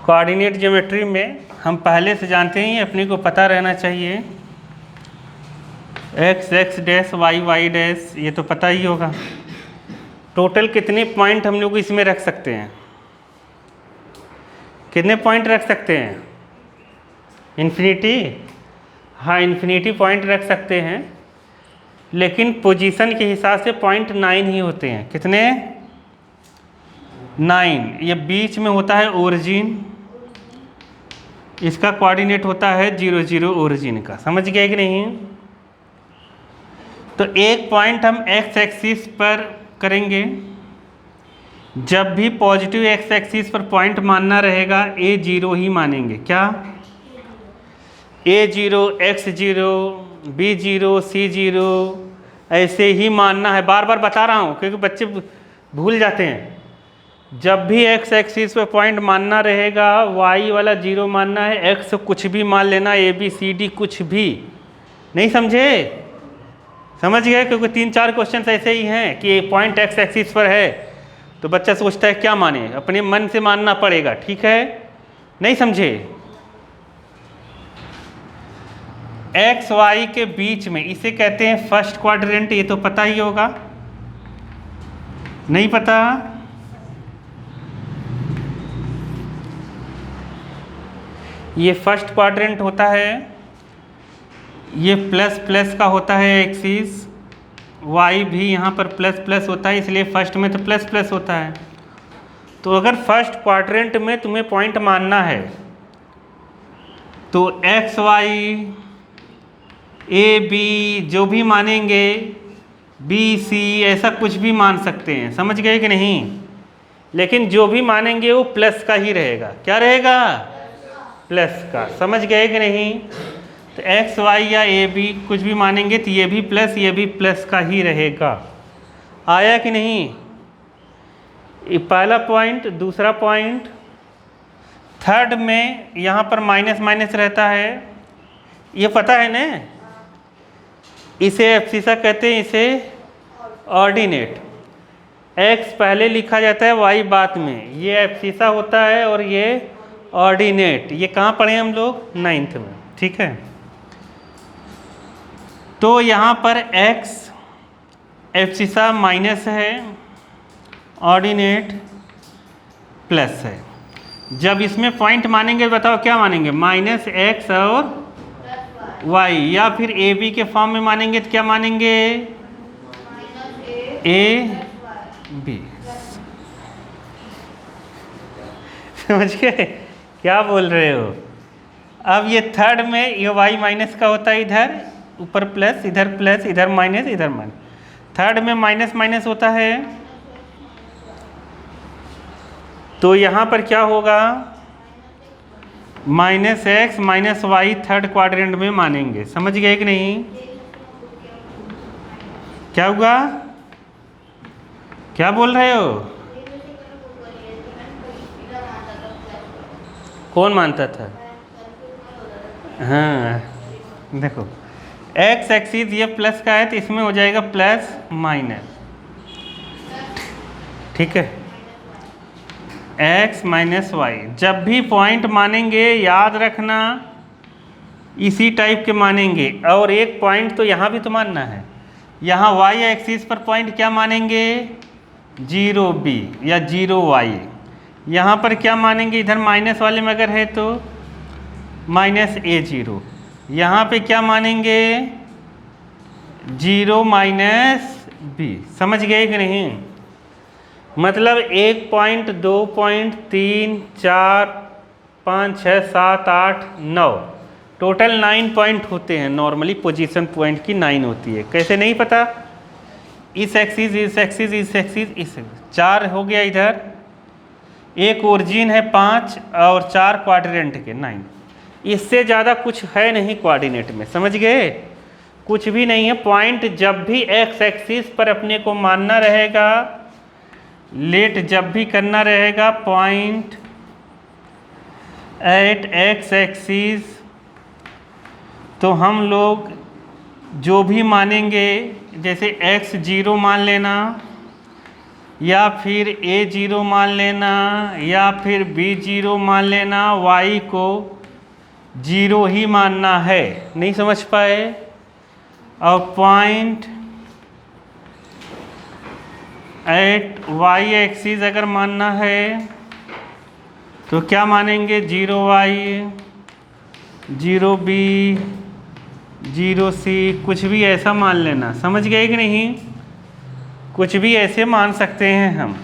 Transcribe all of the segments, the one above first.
Coordinate geometry में हम पहले से जानते हैं, अपने को पता रहना चाहिए X X dash Y Y dash, ये तो पता ही होगा। टोटल कितने पॉइंट हम लोग इसमें रख सकते हैं, कितने पॉइंट रख सकते हैं? इन्फिनिटी। हाँ, इन्फिनिटी पॉइंट रख सकते हैं, लेकिन पोजीशन के हिसाब से 0.9 ही होते हैं। कितने? 9। ये बीच में होता है ओरिजिन, इसका कोऑर्डिनेट होता है 0 0 ओरिजिन का। समझ गए कि नहीं? तो एक पॉइंट हम एक्स एक्सिस पर करेंगे, जब भी पॉजिटिव एक्स एक्सिस पर पॉइंट मानना रहेगा A0 ही मानेंगे। क्या? A0 X0 B0 C0 ऐसे ही मानना है। बार बार बता रहा हूँ क्योंकि बच्चे भूल जाते हैं। जब भी एक्स एक्सिस पे पॉइंट मानना रहेगा, वाई वाला 0 मानना है, एक्स कुछ भी मान लेना, ABCD कुछ भी। नहीं समझे? समझ गए? क्योंकि 3-4 क्वेश्चन ऐसे ही हैं कि पॉइंट एक्स एक्सिस पर है तो बच्चा सोचता है क्या माने, अपने मन से मानना पड़ेगा। ठीक है? नहीं समझे? एक्स वाई के बीच में इसे कहते हैं फर्स्ट क्वाड्रेंट। ये तो पता ही होगा, नहीं पता? ये फर्स्ट क्वाड्रेंट होता है, ये प्लस प्लस का होता है एक्सिस, वाई भी यहाँ पर प्लस प्लस होता है, इसलिए फर्स्ट में तो प्लस प्लस होता है। तो अगर फर्स्ट क्वाड्रेंट में तुम्हें पॉइंट मानना है तो एक्स वाई ए बी जो भी मानेंगे, बी सी ऐसा कुछ भी मान सकते हैं। समझ गए कि नहीं? लेकिन जो भी मानेंगे वो प्लस का ही रहेगा। क्या रहेगा? प्लस का। समझ गए कि नहीं? तो एक्स वाई या ए बी कुछ भी मानेंगे तो ये भी प्लस, ये भी प्लस का ही रहेगा। आया कि नहीं? ये पहला पॉइंट। दूसरा पॉइंट, थर्ड में यहाँ पर माइनस माइनस रहता है, ये पता है ना? इसे एब्सिसा कहते हैं, इसे ऑर्डिनेट। एक्स पहले लिखा जाता है, वाई बाद में। ये एब्सिसा होता है और ये ऑर्डिनेट। ये कहाँ पढ़े हम लोग? 9th में। ठीक है? तो यहाँ पर एक्स एब्सिसा माइनस है, ऑर्डिनेट प्लस है। जब इसमें पॉइंट मानेंगे बताओ क्या मानेंगे? माइनस एक्स और वाई, या फिर ए बी के फॉर्म में मानेंगे तो क्या मानेंगे? A B. समझ गए क्या बोल रहे हो? अब ये थर्ड में ये वाई माइनस का होता है, इधर ऊपर प्लस, इधर प्लस, इधर माइनस, इधर माइनस। थर्ड में माइनस माइनस होता है, तो यहाँ पर क्या होगा? Minus X minus Y third quadrant में मानेंगे। समझ गए कि नहीं? क्या होगा? क्या बोल रहे हो? कौन मानता था? हाँ देखो, एक्स एक्सिस ये प्लस का है तो इसमें हो जाएगा प्लस माइनस। ठीक है? एक्स माइनस वाई जब भी पॉइंट मानेंगे याद रखना इसी टाइप के मानेंगे। और एक पॉइंट तो यहाँ भी तो मानना है, यहाँ वाई एक्सिस पर पॉइंट क्या मानेंगे? 0 बी या 0 वाई। यहाँ पर क्या मानेंगे? इधर माइनस वाले में अगर है तो माइनस A0। यहाँ पे क्या मानेंगे? 0 माइनस बी। समझ गए कि नहीं? मतलब 1 पॉइंट 2 पॉइंट 3 4 5 6 7 8 9 टोटल 9 पॉइंट होते हैं। नॉर्मली पोजीशन पॉइंट की 9 होती है। कैसे नहीं पता? इस एक्सिस, इस एक्सिस, इस एक्सिस, इस 4 हो गया। इधर एक ओरिजिन है 5 और 4 क्वाड्रेंट के 9। इससे ज़्यादा कुछ है नहीं कोऑर्डिनेट में। समझ गए? कुछ भी नहीं है। पॉइंट जब भी एक्स एक्सिस पर अपने को मानना रहेगा, लेट जब भी करना रहेगा पॉइंट एट एक्स एक्सिस, तो हम लोग जो भी मानेंगे, जैसे x 0 मान लेना, या फिर a0 मान लेना या फिर b0 मान लेना, y को 0 ही मानना है। नहीं समझ पाए? और पॉइंट एट y एक्सिस अगर मानना है तो क्या मानेंगे? 0y, 0b, 0c, कुछ भी ऐसा मान लेना। समझ गए कि नहीं? कुछ भी ऐसे मान सकते हैं हम।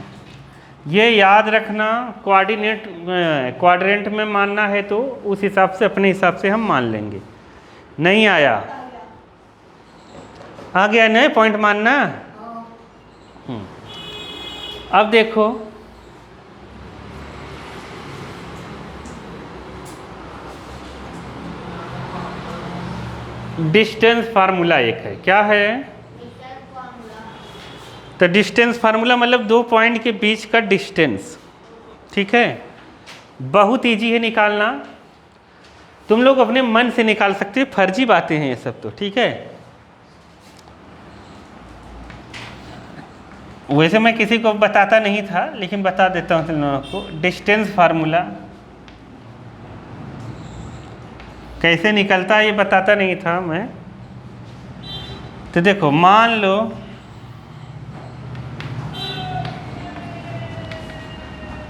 ये याद रखना, क्वाड्रेंट में मानना है तो उस हिसाब से, अपने हिसाब से हम मान लेंगे। नहीं आया? आ गया नहीं पॉइंट मानना? अब देखो, डिस्टेंस फार्मूला एक है। क्या है? तो डिस्टेंस फार्मूला मतलब दो पॉइंट के बीच का डिस्टेंस। ठीक है, बहुत इजी है निकालना। तुम लोग अपने मन से निकाल सकते हो, फर्जी बातें हैं ये सब तो। ठीक है, वैसे मैं किसी को बताता नहीं था, लेकिन बता देता हूँ तुम लोगों को। डिस्टेंस फार्मूला कैसे निकलता है ये बताता नहीं था मैं। तो देखो, मान लो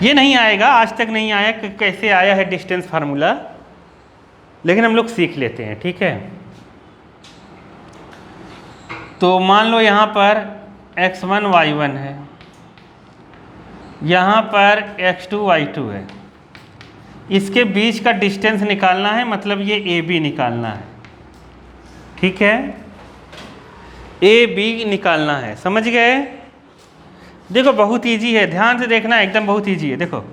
ये नहीं आएगा, आज तक नहीं आया कि कैसे आया है डिस्टेंस फार्मूला, लेकिन हम लोग सीख लेते हैं। ठीक है, तो मान लो यहाँ पर x1 y1 है, यहाँ पर x2 y2 है। इसके बीच का डिस्टेंस निकालना है, मतलब ये AB निकालना है। ठीक है, AB निकालना है। समझ गए? देखो बहुत इजी है, ध्यान से देखना, एकदम बहुत इजी है। देखो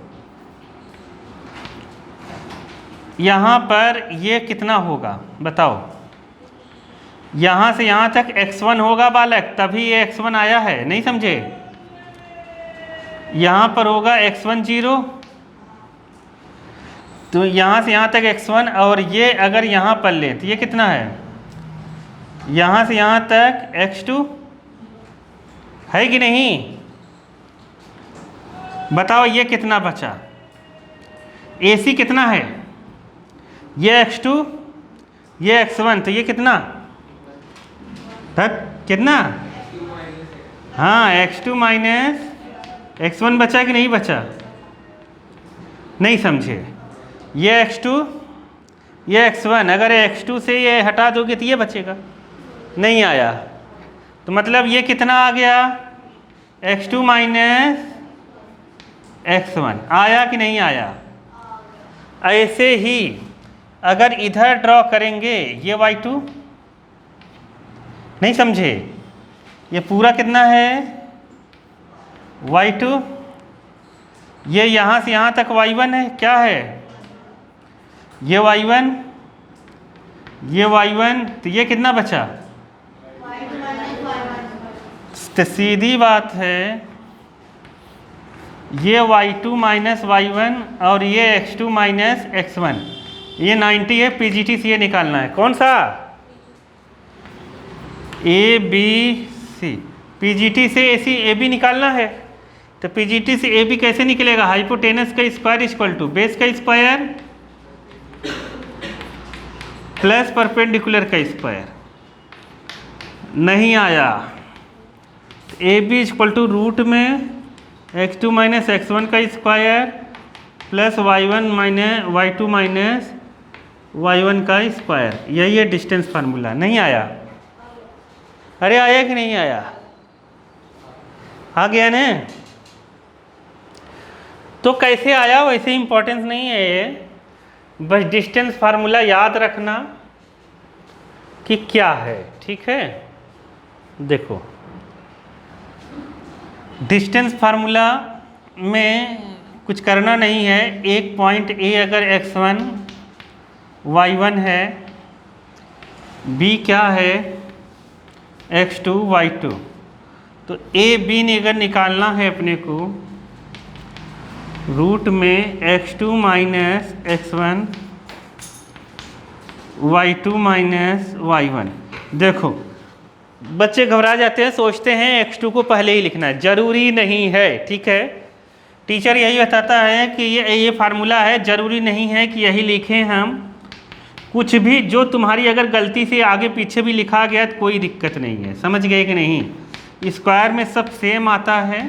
यहाँ पर ये कितना होगा बताओ? यहाँ से यहाँ तक x1 होगा बालक, तभी ये x1 आया है। नहीं समझे? यहाँ पर होगा x1 0, तो यहाँ से यहाँ तक x1, और ये अगर यहाँ पर ले तो ये कितना है? यहाँ से यहाँ तक x2 है कि नहीं? बताओ ये कितना बचा? AC कितना है? ये x2, ये x1, तो ये कितना? कितना? हाँ, x2 माइनस x1 बचा कि नहीं बचा? नहीं समझे? ये x2, ये x1, अगर x2 से ये हटा दोगे तो ये बचेगा। नहीं आया, तो मतलब ये कितना आ गया? x2 minus x1। आया कि नहीं आया? ऐसे ही अगर इधर ड्रॉ करेंगे, ये y2, नहीं समझे? ये पूरा कितना है? y2, ये यहाँ से यहाँ तक y1 है। क्या है? ये y1, ये y1, तो ये कितना बचा? तो सीधी बात है, ये y2 माइनस y1 और ये x2 माइनस x1, ये 90 है। PGT से ये निकालना है। कौन सा? ABC। PGT से AB निकालना है, तो PGT से AB कैसे निकलेगा? हाइपोटेनस का स्क्वायर इक्वल टू बेस का स्क्वायर प्लस परपेंडिकुलर का स्क्वायर। नहीं आया, AB इक्वल टू रूट में x2 माइनस x1 का square plus y1 minus y2 minus y1 का स्क्वायर। यही है डिस्टेंस फार्मूला। नहीं आया? अरे आया कि नहीं आया? आ गया ना? तो कैसे आया वैसे इम्पोर्टेंस नहीं है ये, बस डिस्टेंस फार्मूला याद रखना कि क्या है। ठीक है, देखो डिस्टेंस फार्मूला में कुछ करना नहीं है। एक पॉइंट A अगर x1 y1 है, B क्या है? x2 y2, तो AB ने अगर निकालना है अपने को, रूट में x2 minus x1 y2 minus y1। देखो बच्चे घबरा जाते हैं, सोचते हैं x2 को पहले ही लिखना है, ज़रूरी नहीं है, ठीक है। टीचर यही बताता है कि ये फार्मूला है, ज़रूरी नहीं है कि यही लिखें हम, कुछ भी जो तुम्हारी अगर गलती से आगे पीछे भी लिखा गया तो कोई दिक्कत नहीं है, समझ गए कि नहीं। स्क्वायर में सब सेम आता है,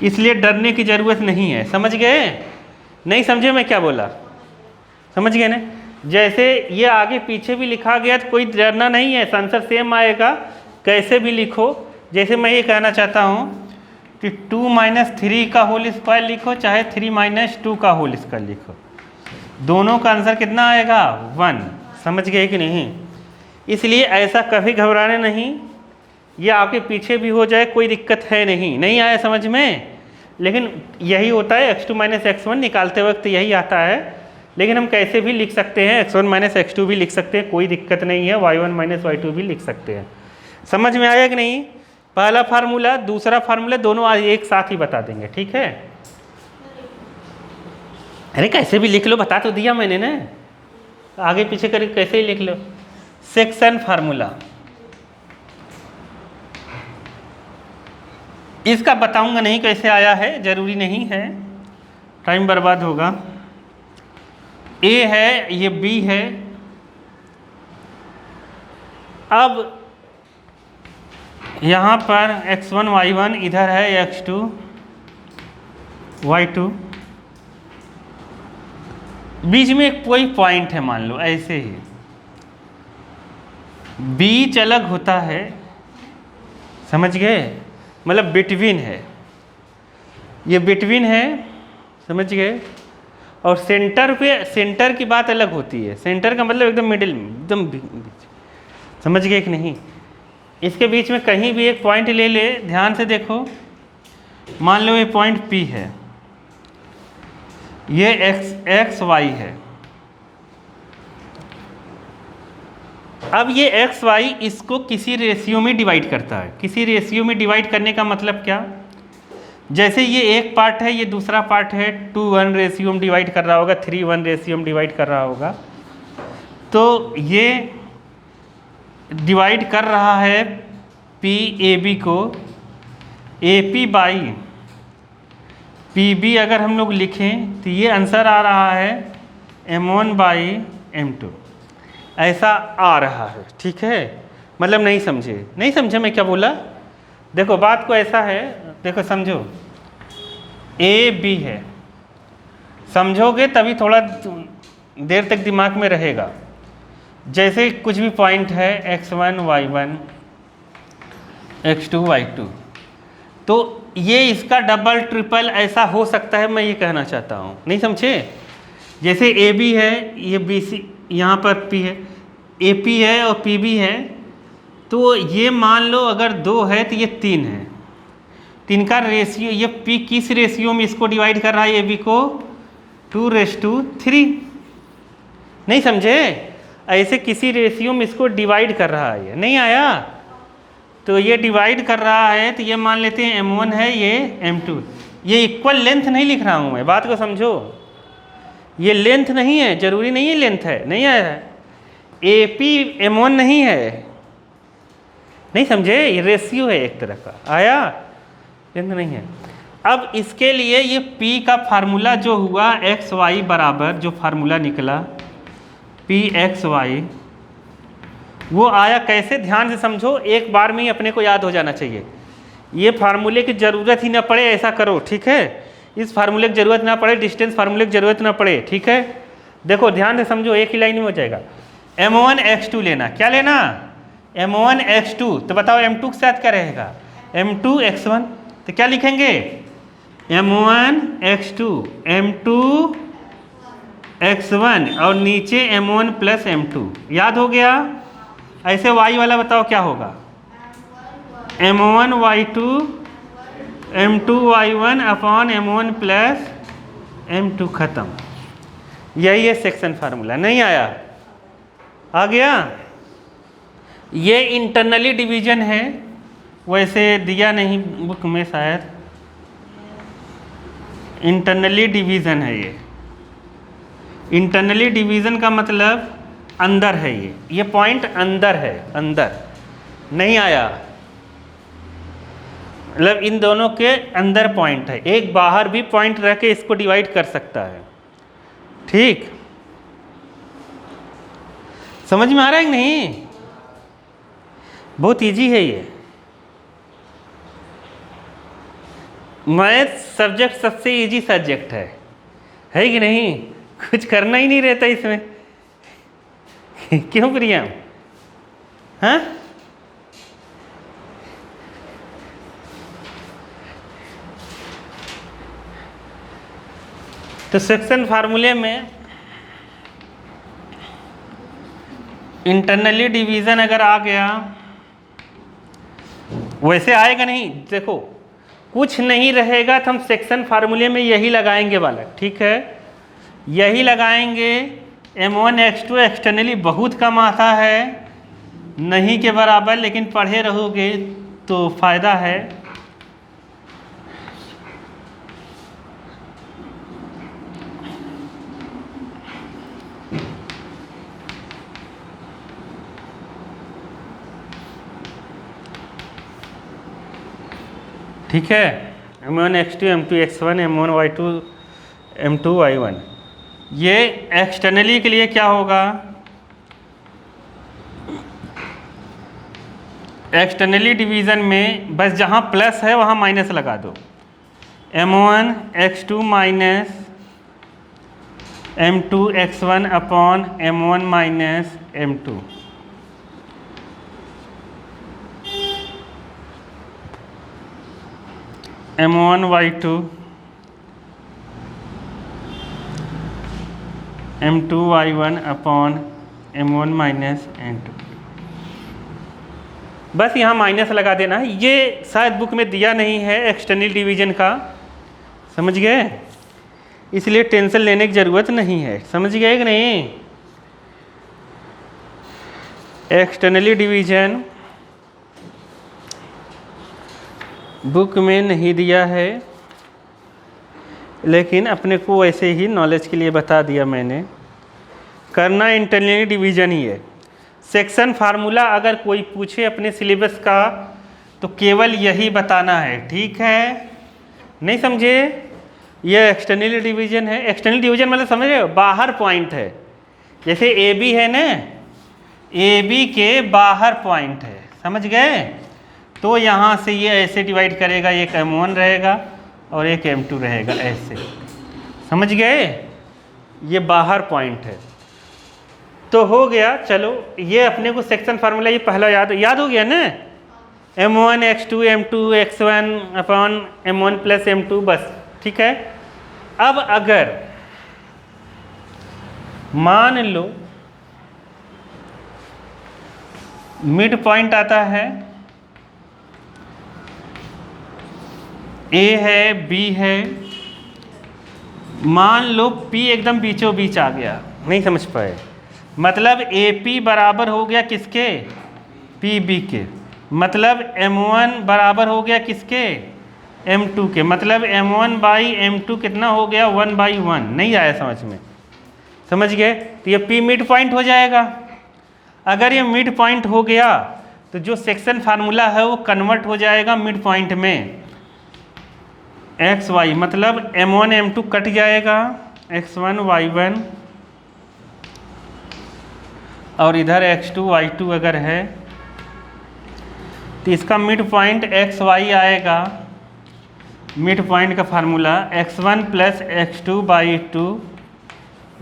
इसलिए डरने की ज़रूरत नहीं है, समझ गए। नहीं समझे मैं क्या बोला, समझ गए ना। जैसे ये आगे पीछे भी लिखा गया तो कोई डरना नहीं है, आंसर सेम आएगा, कैसे भी लिखो। जैसे मैं ये कहना चाहता हूँ कि 2 - 3 का होल स्क्वायर लिखो, चाहे 3 - 2 का होल स्क्वायर लिखो, दोनों का आंसर कितना आएगा 1, समझ गए कि नहीं। इसलिए ऐसा कभी घबराना नहीं, ये आगे पीछे भी हो जाए कोई दिक्कत है नहीं। नहीं आया समझ में, लेकिन यही होता है x2 - x1 निकालते वक्त यही आता है, लेकिन हम कैसे भी लिख सकते हैं, x1 - x2 भी लिख सकते हैं, कोई दिक्कत नहीं है, y1 - y2 भी लिख सकते हैं। समझ में आया कि नहीं। पहला फार्मूला दूसरा फार्मूला दोनों आज एक साथ ही बता देंगे, ठीक है। अरे कैसे भी लिख लो, बता तो दिया मैंने ना, आगे पीछे करके कैसे ही लिख लो। सेक्शन फार्मूला इसका बताऊंगा नहीं कैसे आया है, ज़रूरी नहीं है, टाइम बर्बाद होगा। A है, ये B है। अब यहाँ पर x1 y1 इधर है x2 y2, बीच में एक कोई पॉइंट है, मान लो ऐसे ही बीच अलग होता है, समझ गए, मतलब बिटवीन है, ये बिटवीन है, समझ गए। और सेंटर पे, सेंटर की बात अलग होती है, सेंटर का मतलब एकदम मिडिल में, एकदम बीच, समझ गए कि नहीं। इसके बीच में कहीं भी एक पॉइंट ले ले, ध्यान से देखो, मान लो ये पॉइंट P है, ये x y है। अब ये x y इसको किसी रेशियो में डिवाइड करता है। किसी रेशियो में डिवाइड करने का मतलब क्या, जैसे ये एक पार्ट है, ये दूसरा पार्ट है, 2:1 रेशियो में डिवाइड कर रहा होगा, 3:1 रेशियो में डिवाइड कर रहा होगा, तो ये डिवाइड कर रहा है पी ए बी को, A P by P B अगर हम लोग लिखें तो ये आंसर आ रहा है m1/m2, ऐसा आ रहा है, ठीक है। मतलब नहीं समझे, नहीं समझे मैं क्या बोला। देखो बात को ऐसा है, देखो समझो, ए बी है, समझोगे तभी थोड़ा देर तक दिमाग में रहेगा। जैसे कुछ भी पॉइंट है x1 y1 x2 y2, तो ये इसका डबल ट्रिपल ऐसा हो सकता है, मैं ये कहना चाहता हूँ, नहीं समझे। जैसे ए बी है, ये बी सी, यहाँ पर पी है, ए पी है और पी बी है, तो ये मान लो अगर 2 है तो ये 3 है, 3 का रेशियो, ये पी किस रेशियो में इसको डिवाइड कर रहा है, ए बी को 2:3, नहीं समझे। ऐसे किसी रेशियो में इसको डिवाइड कर रहा है, ये नहीं आया। तो ये डिवाइड कर रहा है, तो ये मान लेते हैं m1 है, ये m2, ये इक्वल लेंथ नहीं लिख रहा हूँ मैं, बात को समझो, ये लेंथ नहीं है, जरूरी नहीं है लेंथ है, नहीं आया है, ए पी m1 नहीं है, नहीं समझे, ये रेशियो है एक तरह का, आया, लेंथ नहीं है। अब इसके लिए ये p का फार्मूला जो हुआ एक्स वाई बराबर, जो फार्मूला निकला पी एक्स वाई, वो आया कैसे, ध्यान से समझो, एक बार में ही अपने को याद हो जाना चाहिए। ये फार्मूले की ज़रूरत ही ना पड़े ऐसा करो, ठीक है। इस फार्मूले की ज़रूरत ना पड़े, डिस्टेंस फार्मूले की ज़रूरत ना पड़े, ठीक है। देखो ध्यान से समझो, एक ही लाइन में हो जाएगा। m1 x2 लेना, क्या लेना, m1 x2, तो बताओ m2 के साथ क्या रहेगा, m2 x1, तो क्या लिखेंगे m1 x2 m2 x1 और नीचे m1 + m2, याद हो गया। ऐसे y वाला बताओ क्या होगा, m1 y2 m2 y1 upon m1 + m2, खत्म। यही है सेक्शन फार्मूला, नहीं आया, आ गया। ये इंटरनली डिवीजन है, वैसे दिया नहीं बुक में शायद, इंटरनली डिवीज़न है ये। इंटरनली डिवीज़न का मतलब अंदर है, ये पॉइंट अंदर है, अंदर नहीं आया, मतलब इन दोनों के अंदर पॉइंट है, एक बाहर भी पॉइंट रह के इसको डिवाइड कर सकता है। ठीक, समझ में आ रहा है कि नहीं? बहुत इजी है ये। मैथ सब्जेक्ट सबसे इजी सब्जेक्ट है कि नहीं? कुछ करना ही नहीं रहता इसमें। क्यों प्रिया? हाँ, तो सेक्शन फार्मूले में इंटरनली डिवीज़न अगर आ गया, वैसे आएगा नहीं, देखो कुछ नहीं रहेगा तो हम सेक्शन फार्मूले में यही लगाएंगे बालक, ठीक है, यही लगाएंगे। M1x2 एक्सटर्नली बहुत कम आता है, नहीं के बराबर, लेकिन पढ़े रहोगे तो फायदा है। ठीक है, M1x2 M2x1 M1y2 M2y1, ये एक्सटर्नली के लिए क्या होगा? एक्सटर्नली डिवीज़न में बस जहाँ प्लस है वहाँ माइनस लगा दो। M1x2 minus M2x1 upon M1 minus M2, M1y2 M2y1 upon M1 minus M2, बस यहाँ माइनस लगा देना है। ये शायद बुक में दिया नहीं है एक्सटर्नल डिवीजन का, समझ गए? इसलिए टेंशन लेने की ज़रूरत नहीं है, समझ गए कि नहीं? एक्सटर्नली डिवीजन बुक में नहीं दिया है, लेकिन अपने को वैसे ही नॉलेज के लिए बता दिया मैंने। करना इंटरनली डिवीजन ही है। सेक्शन फार्मूला अगर कोई पूछे अपने सिलेबस का तो केवल यही बताना है, ठीक है? नहीं समझे? ये एक्सटर्नल डिवीजन है। एक्सटर्नल डिवीजन मतलब समझ रहे हो, बाहर पॉइंट है। जैसे ए बी है ना, ए बी के बाहर पॉइंट है, समझ गए? तो यहाँ से ये ऐसे डिवाइड करेगा, एक M1 रहेगा और एक M2 रहेगा, ऐसे, समझ गए? ये बाहर पॉइंट है। तो हो गया, चलो ये अपने को सेक्शन फार्मूला ये पहला याद हो गया ना, M1x2 M2x1 upon M1 plus M2, बस, ठीक है। अब अगर मान लो मिड पॉइंट आता है, ए है, बी है, मान लो P एकदम बीचों बीच आ गया, नहीं समझ पाए, मतलब AP बराबर हो गया किसके? PB के, मतलब M1 बराबर हो गया किसके? M2 के, मतलब M1 बाई M2 कितना हो गया? 1/1। नहीं आया समझ में? समझ गए? तो ये P मिड पॉइंट हो जाएगा। अगर ये मिड पॉइंट हो गया तो जो सेक्शन फार्मूला है वो कन्वर्ट हो जाएगा मिड पॉइंट में, XY, मतलब M1 M2 कट जाएगा, X1 Y1, और इधर X2 Y2 अगर है तो इसका मिड पॉइंट XY आएगा। मिड पॉइंट का formula X1 plus X2/2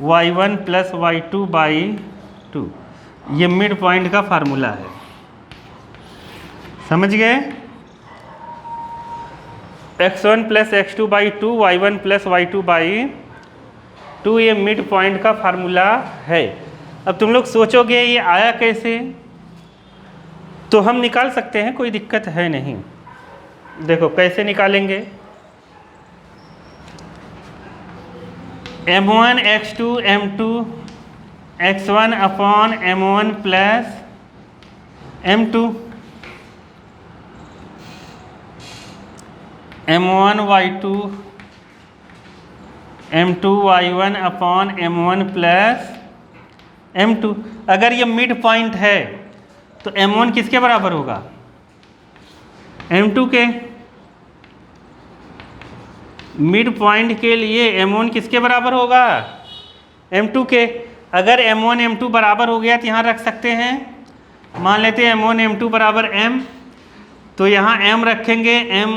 Y1 plus Y2/2, ये मिड पॉइंट का फार्मूला है, समझ गए? X1 plus X2/2 Y1 plus Y2/2, ये मिड पॉइंट का फार्मूला है। अब तुम लोग सोचोगे ये आया कैसे, तो हम निकाल सकते हैं, कोई दिक्कत है नहीं। देखो कैसे निकालेंगे। M1 X2 M2 X1 upon M1 plus M2, M1 Y2 M2 Y1 upon M1 plus M2। अगर ये मिड पॉइंट है तो m1 किसके बराबर होगा? m2 के। मिड पॉइंट के लिए m1 किसके बराबर होगा? m2 के। अगर m1 m2 बराबर हो गया तो यहाँ रख सकते हैं, मान लेते हैं m1 m2 बराबर m, तो यहाँ m रखेंगे, m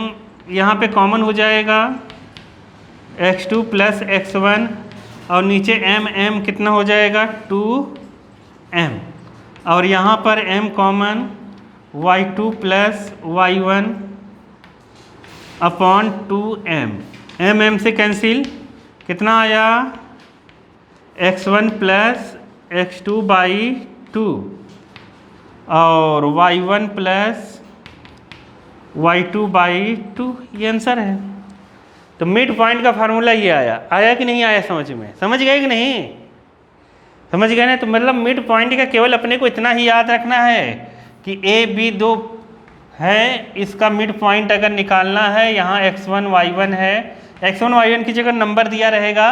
यहाँ पे कॉमन हो जाएगा, x2 प्लस x1, और नीचे m कितना हो जाएगा? 2m, और यहाँ पर m common, y2 plus y1 upon 2m, m से कैंसिल, कितना आया? x1 प्लस x2 बाई 2 और y1 प्लस y2 बाई 2, ये आंसर है। तो मिड पॉइंट का फार्मूला ये आया कि नहीं आया समझ में? समझ गए कि नहीं? समझ गए ना? तो मतलब मिड पॉइंट का केवल अपने को इतना ही याद रखना है कि ए बी दो है, इसका मिड पॉइंट अगर निकालना है, यहाँ x1 y1 है, x1 y1 की जगह नंबर दिया रहेगा,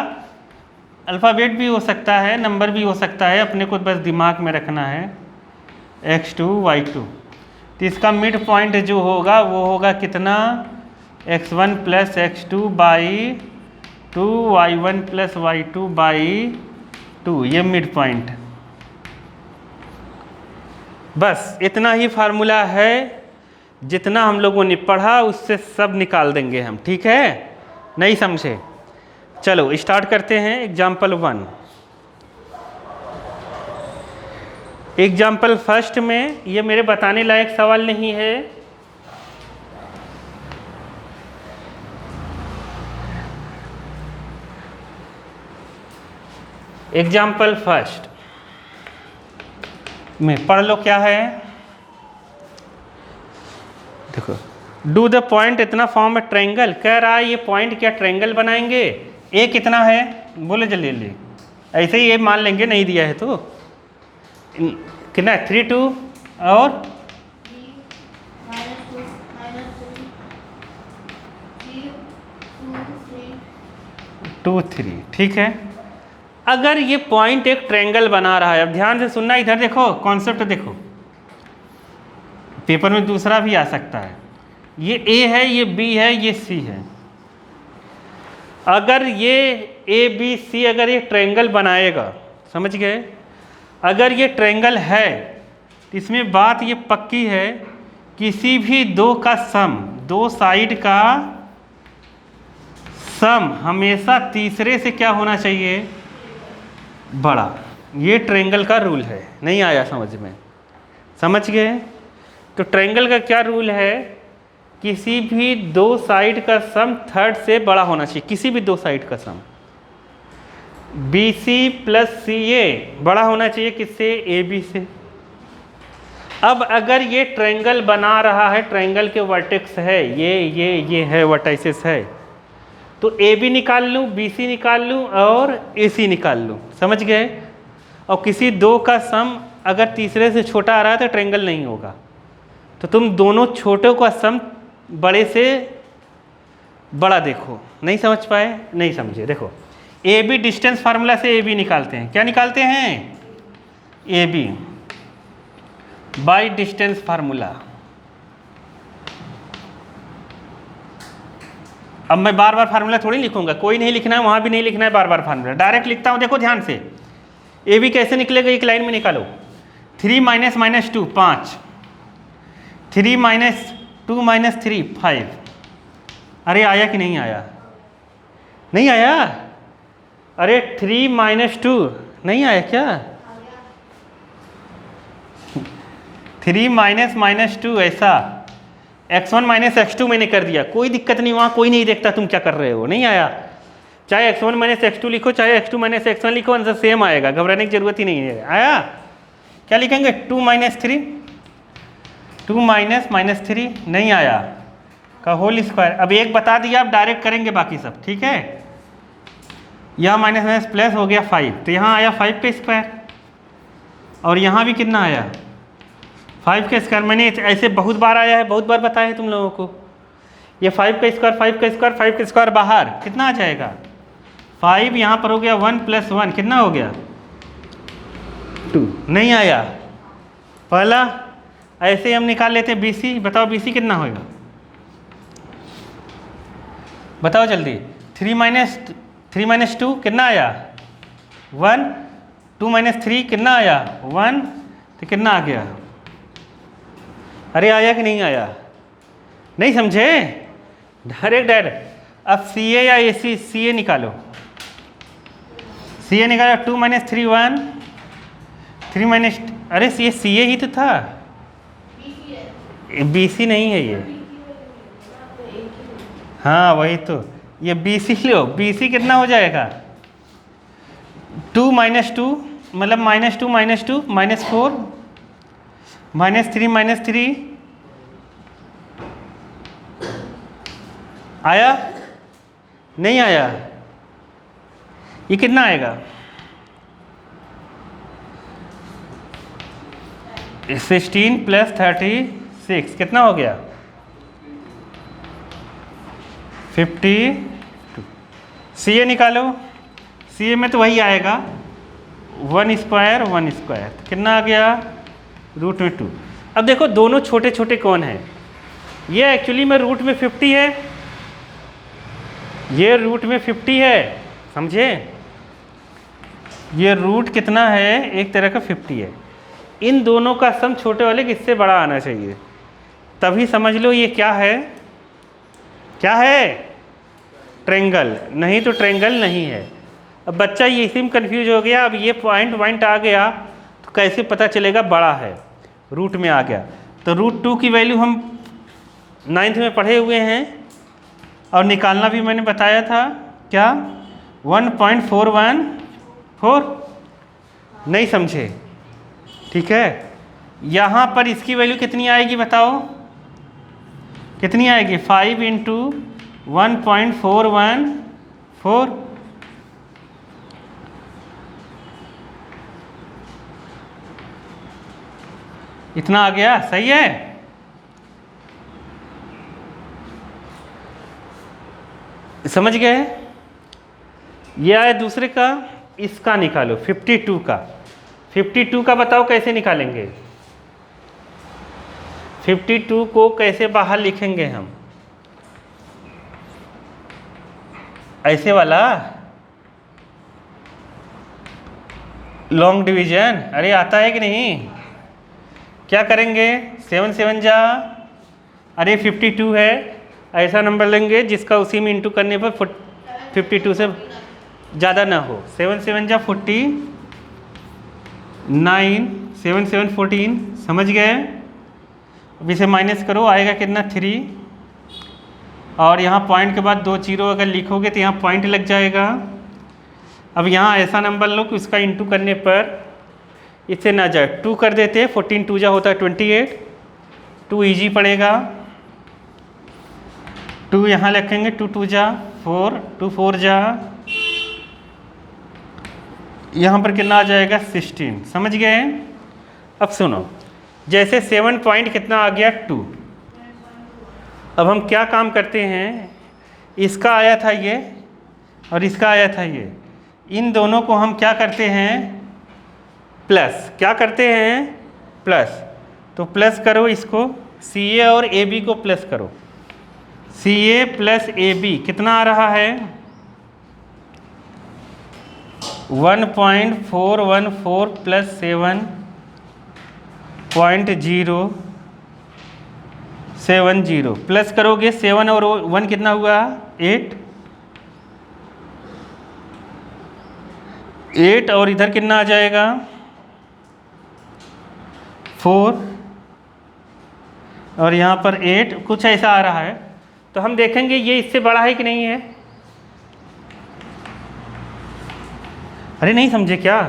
अल्फ़ाबेट भी हो सकता है, नंबर भी हो सकता है, अपने को बस दिमाग में रखना है x2 y2। तो इसका मिड पॉइंट जो होगा वो होगा कितना? x1 plus x2 by 2 y1 plus y2 by 2, ये मिड पॉइंट। बस इतना ही फार्मूला है, जितना हम लोगों ने पढ़ा उससे सब निकाल देंगे हम, ठीक है? नहीं समझे? चलो स्टार्ट करते हैं। एग्जाम्पल 1। एग्जाम्पल फर्स्ट में ये मेरे बताने लायक सवाल नहीं है, एग्जाम्पल फर्स्ट में पढ़ लो क्या है। देखो, डू द पॉइंट इतना फॉर्म ट्रायंगल, कह रहा है ये पॉइंट क्या ट्रायंगल बनाएंगे? ए कितना है? बोले जल्दी जल्दी, ऐसे ही ये मान लेंगे, नहीं दिया है तो कितना है? 3 2 और 2 3, ठीक है। अगर ये पॉइंट एक ट्रायंगल बना रहा है, अब ध्यान से सुनना, इधर देखो, कॉन्सेप्ट देखो, पेपर में दूसरा भी आ सकता है। ये ए है, ये बी है, ये सी है। अगर ये ए बी सी अगर ये ट्रायंगल बनाएगा, समझ गए? अगर ये ट्रायंगल है तो इसमें बात ये पक्की है, किसी भी दो का सम, दो साइड का सम हमेशा तीसरे से क्या होना चाहिए? बड़ा। ये ट्रायंगल का रूल है। नहीं आया समझ में? समझ गए? तो ट्रायंगल का क्या रूल है? किसी भी दो साइड का सम थर्ड से बड़ा होना चाहिए, किसी भी दो साइड का सम। बी सी प्लस सी ए बड़ा होना चाहिए किससे? ए बी से। अब अगर ये ट्रायंगल बना रहा है, ट्रायंगल के वर्टेक्स है, ये है, वर्टाइसेस है, तो ए बी निकाल लूँ, बी सी निकाल लूँ और ए सी निकाल लूँ। समझ गए? और किसी दो का सम अगर तीसरे से छोटा आ रहा है तो ट्रायंगल नहीं होगा। तो तुम दोनों छोटों का सम बड़े से बड़ा देखो। नहीं समझ पाए? नहीं समझे? देखो, ए बी डिस्टेंस फार्मूला से ए बी निकालते हैं। क्या निकालते हैं? A B by distance formula. अब मैं बार बार फार्मूला थोड़ी लिखूंगा, कोई नहीं लिखना है, वहां भी नहीं लिखना है बार बार फार्मूला, डायरेक्ट लिखता हूं। देखो ध्यान से, ए बी कैसे निकलेगा? एक लाइन में निकालो। 3 माइनस माइनस 2 5, 3 माइनस 2 माइनस 3 5। अरे आया कि नहीं आया? नहीं आया? अरे 3 माइनस 2 नहीं आया क्या? 3 माइनस माइनस 2 ऐसा, x1 माइनस x2 मैंने कर दिया, कोई दिक्कत नहीं, वहाँ कोई नहीं देखता तुम क्या कर रहे हो। नहीं आया? चाहे x1 माइनस x2 लिखो, चाहे x2 माइनस x1 लिखो, आंसर सेम आएगा, घबराने की जरूरत ही नहीं है। आया? क्या लिखेंगे? 2 माइनस 3, 2 माइनस माइनस 3 नहीं आया का होल स्क्वायर। अब एक बता दिया, अब डायरेक्ट करेंगे बाकी सब, ठीक है? यहाँ माइनस माइनस प्लस हो गया 5, तो यहाँ आया 5 का स्क्वायर, और यहाँ भी कितना आया? 5 का स्क्वायर। मैंने ऐसे बहुत बार आया है, बहुत बार बताया है तुम लोगों को। ये 5 का स्क्वायर, 5 का स्क्वायर, 5 का स्क्वायर बाहर कितना आ जाएगा? 5 यहाँ पर हो गया 1 प्लस 1 कितना हो गया? 2। नहीं आया? पहला ऐसे ही हम निकाल लेते हैं BC। बताओ BC कितना होगा, बताओ जल्दी। 3 माइनस 2 कितना आया 1, 2 माइनस 3 कितना आया 1, तो कितना आ गया। अरे आया कि नहीं आया, नहीं समझे, डायरेक्ट। अब CA या AC, CA निकालो, CA निकालो। 2 माइनस 3 1, 3 माइनस, अरे CA ही तो था, BC नहीं है ये। हाँ वही तो, ये BC लो। BC कितना हो जाएगा 2 माइनस 2, मतलब -2 -2 -4 -3 आया नहीं आया, ये कितना आएगा 16 + 36 कितना हो गया 52। CA निकालो, CA में तो वही आएगा 1 स्क्वायर 1 स्क्वायर, कितना आ गया रूट में 2। अब देखो दोनों छोटे छोटे कौन हैं, ये एक्चुअली में रूट में 50 है, ये रूट में 50 है, समझे। ये रूट कितना है, एक तरह का 50 है। इन दोनों का सम छोटे वाले के इससे बड़ा आना चाहिए, तभी समझ लो ये क्या है, क्या है ट्रायंगल, नहीं तो ट्रायंगल नहीं है। अब बच्चा ये इसी में कन्फ्यूज हो गया। अब ये पॉइंट आ गया तो कैसे पता चलेगा बड़ा है, रूट में आ गया। तो √2 की वैल्यू हम 9th में पढ़े हुए हैं, और निकालना भी मैंने बताया था, क्या 1.414। नहीं समझे, ठीक है। यहाँ पर इसकी वैल्यू कितनी आएगी बताओ, कितनी आएगी 5 × 1.414। इतना आ गया, सही है। समझ गए। ये आया दूसरे का, इसका निकालो 52 का। 52 का बताओ कैसे निकालेंगे, 52 को कैसे बाहर लिखेंगे हम, ऐसे वाला लॉन्ग डिवीजन। अरे आता है कि नहीं, क्या करेंगे 7 7 जा, अरे 52 है, ऐसा नंबर लेंगे जिसका उसी में इंटू करने पर 52 से ज़्यादा ना हो। 7 7 जा 49, 7 7 14, समझ गए। अब इसे माइनस करो, आएगा कितना 3, और यहाँ पॉइंट के बाद 2 जीरो अगर लिखोगे तो यहाँ पॉइंट लग जाएगा। अब यहाँ ऐसा नंबर लो कि उसका इंटू करने पर इससे ना जाए, 2 कर देते हैं, 14 2 जा होता है 28, 2 ईजी पड़ेगा। 2 यहाँ लिखेंगे, 2 2 जा 4, 2 4 जा, यहाँ पर कितना आ जाएगा 16, समझ गए। अब सुनो, जैसे 7 पॉइंट कितना आ गया 2। अब हम क्या काम करते हैं, इसका आया था ये और इसका आया था ये, इन दोनों को हम क्या करते हैं प्लस, क्या करते हैं प्लस। तो प्लस करो इसको, CA और AB को प्लस करो। CA + AB कितना आ रहा है 1.414 + 7.070 प्लस करोगे 7 और 1 कितना हुआ 8 और इधर कितना आ जाएगा 4 और यहाँ पर 8, कुछ ऐसा आ रहा है। तो हम देखेंगे ये इससे बड़ा है कि नहीं है। अरे नहीं समझे क्या,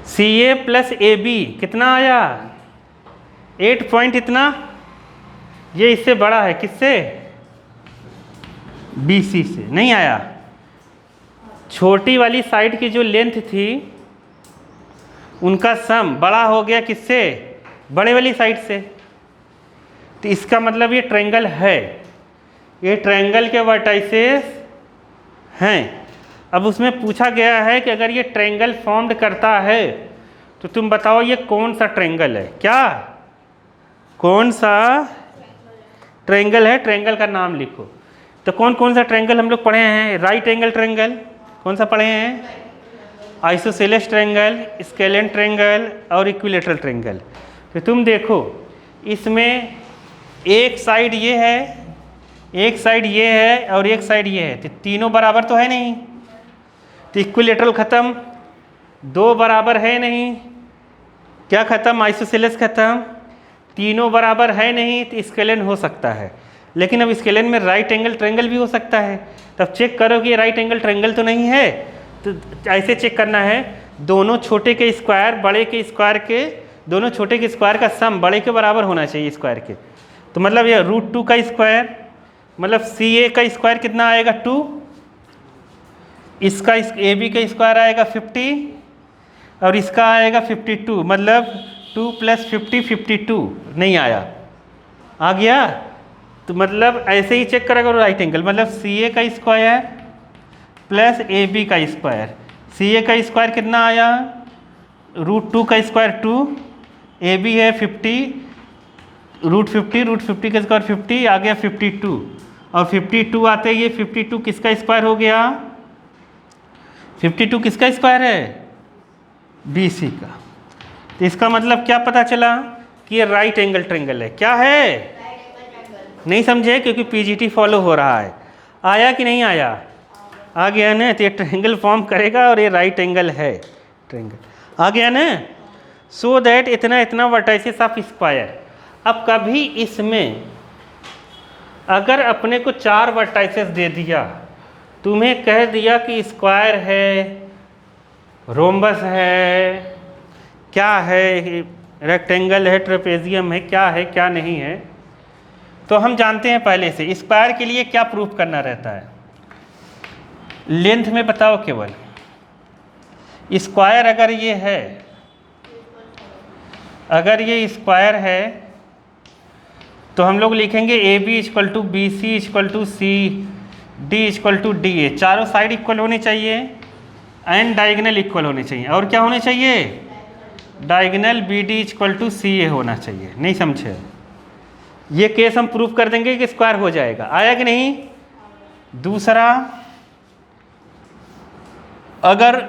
CA + AB कितना आया 8 पॉइंट इतना, ये इससे बड़ा है किससे BC से, नहीं आया। छोटी वाली साइड की जो लेंथ थी उनका सम बड़ा हो गया किससे, बड़े वाली साइड से। तो इसका मतलब ये ट्रायंगल है, ये ट्रायंगल के वर्टाइसेस हैं। अब उसमें पूछा गया है कि अगर ये ट्रायंगल फॉर्म्ड करता है तो तुम बताओ ये कौन सा ट्रायंगल है, क्या कौन सा ट्रायंगल है, ट्रायंगल का नाम लिखो। तो कौन कौन सा ट्रायंगल हम लोग पढ़े हैं? राइट एंगल ट्रायंगल कौन सा पढ़े हैं? आइसोसेलेस ट्रायंगल, स्केलेन ट्रायंगल और इक्विलेटरल ट्रायंगल। तो तुम देखो इसमें एक साइड ये है, एक साइड ये है और एक साइड ये है, तो तीनों बराबर तो है नहीं, तो इक्विलेटरल खत्म, दो बराबर है नहीं, क्या खत्म? आइसोसेलेस खत्म, तीनों बराबर है नहीं, तो स्केलेन हो सकता है। लेकिन अब स्केलेन में राइट एंगल ट्रायंगल भी हो सकता है। तब चेक करो कि राइट एंगल ट्रायंगल तो नहीं है। तो ऐसे चेक करना है, दोनों छोटे के स्क्वायर बड़े के स्क्वायर के, दोनों छोटे के स्क्वायर का सम बड़े के बराबर होना चाहिए स्क्वायर के। तो मतलब ये √2 का स्क्वायर, मतलब CA का स्क्वायर कितना आएगा? 2, इसका AB का स्क्वायर आएगा 50 और इसका आएगा 52, मतलब 2 + 50 52 नहीं आया, आ गया? तो मतलब ऐसे ही चेक करेगा राइट एंगल, मतलब CA का स्क्वायर प्लस AB का स्क्वायर, CA का स्क्वायर कितना आया? √2 का स्क्वायर 2, AB है 50, √50 का स्क्वायर 50 आ गया 52, और 52 आते ही ये 52 किसका स्क्वायर हो गया? 52 किसका स्क्वायर है? BC का। तो इसका मतलब क्या पता चला कि ये राइट एंगल ट्रायंगल है। क्या है? नहीं समझे? क्योंकि PGT फॉलो हो रहा है। आया कि नहीं आया? आ गया ना? तो ये ट्रायंगल फॉर्म करेगा और ये राइट एंगल है ट्रायंगल, आ गया ना? सो दैट इतना इतना वर्टाइसेस ऑफ स्क्वायर। अब कभी इसमें अगर अपने को 4 वर्टाइसेस दे दिया, तुम्हें कह दिया कि स्क्वायर है, रोम्बस है, क्या है, रेक्टेंगल है, ट्रेपेजियम है, क्या है क्या नहीं है, तो हम जानते हैं पहले से स्क्वायर के लिए क्या प्रूफ करना रहता है। लेंथ में बताओ केवल, स्क्वायर अगर ये है, अगर ये स्क्वायर है तो हम लोग लिखेंगे AB = BC = CD = DA। चारों साइड इक्वल होने चाहिए एंड डायगोनल इक्वल होने चाहिए। और क्या होने चाहिए? डायगोनल BD = CA होना चाहिए। नहीं समझे? ये केस हम प्रूफ कर देंगे कि स्क्वायर हो जाएगा। आया कि नहीं? दूसरा, अगर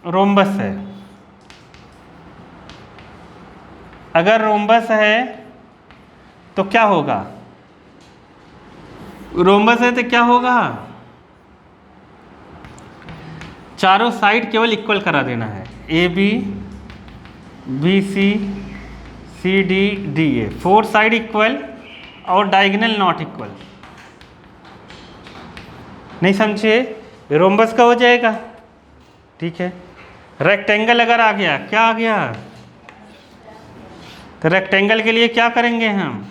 रोम्बस है, अगर रोम्बस है तो क्या होगा? रोम्बस है तो क्या होगा? चारों साइड केवल इक्वल करा देना है, AB BC CD DA, 4 side equal और डायगोनल नॉट इक्वल। नहीं समझे? रोम्बस का हो जाएगा, ठीक है। रेक्टेंगल अगर आ गया, क्या आ गया? तो रेक्टेंगल के लिए क्या करेंगे हम?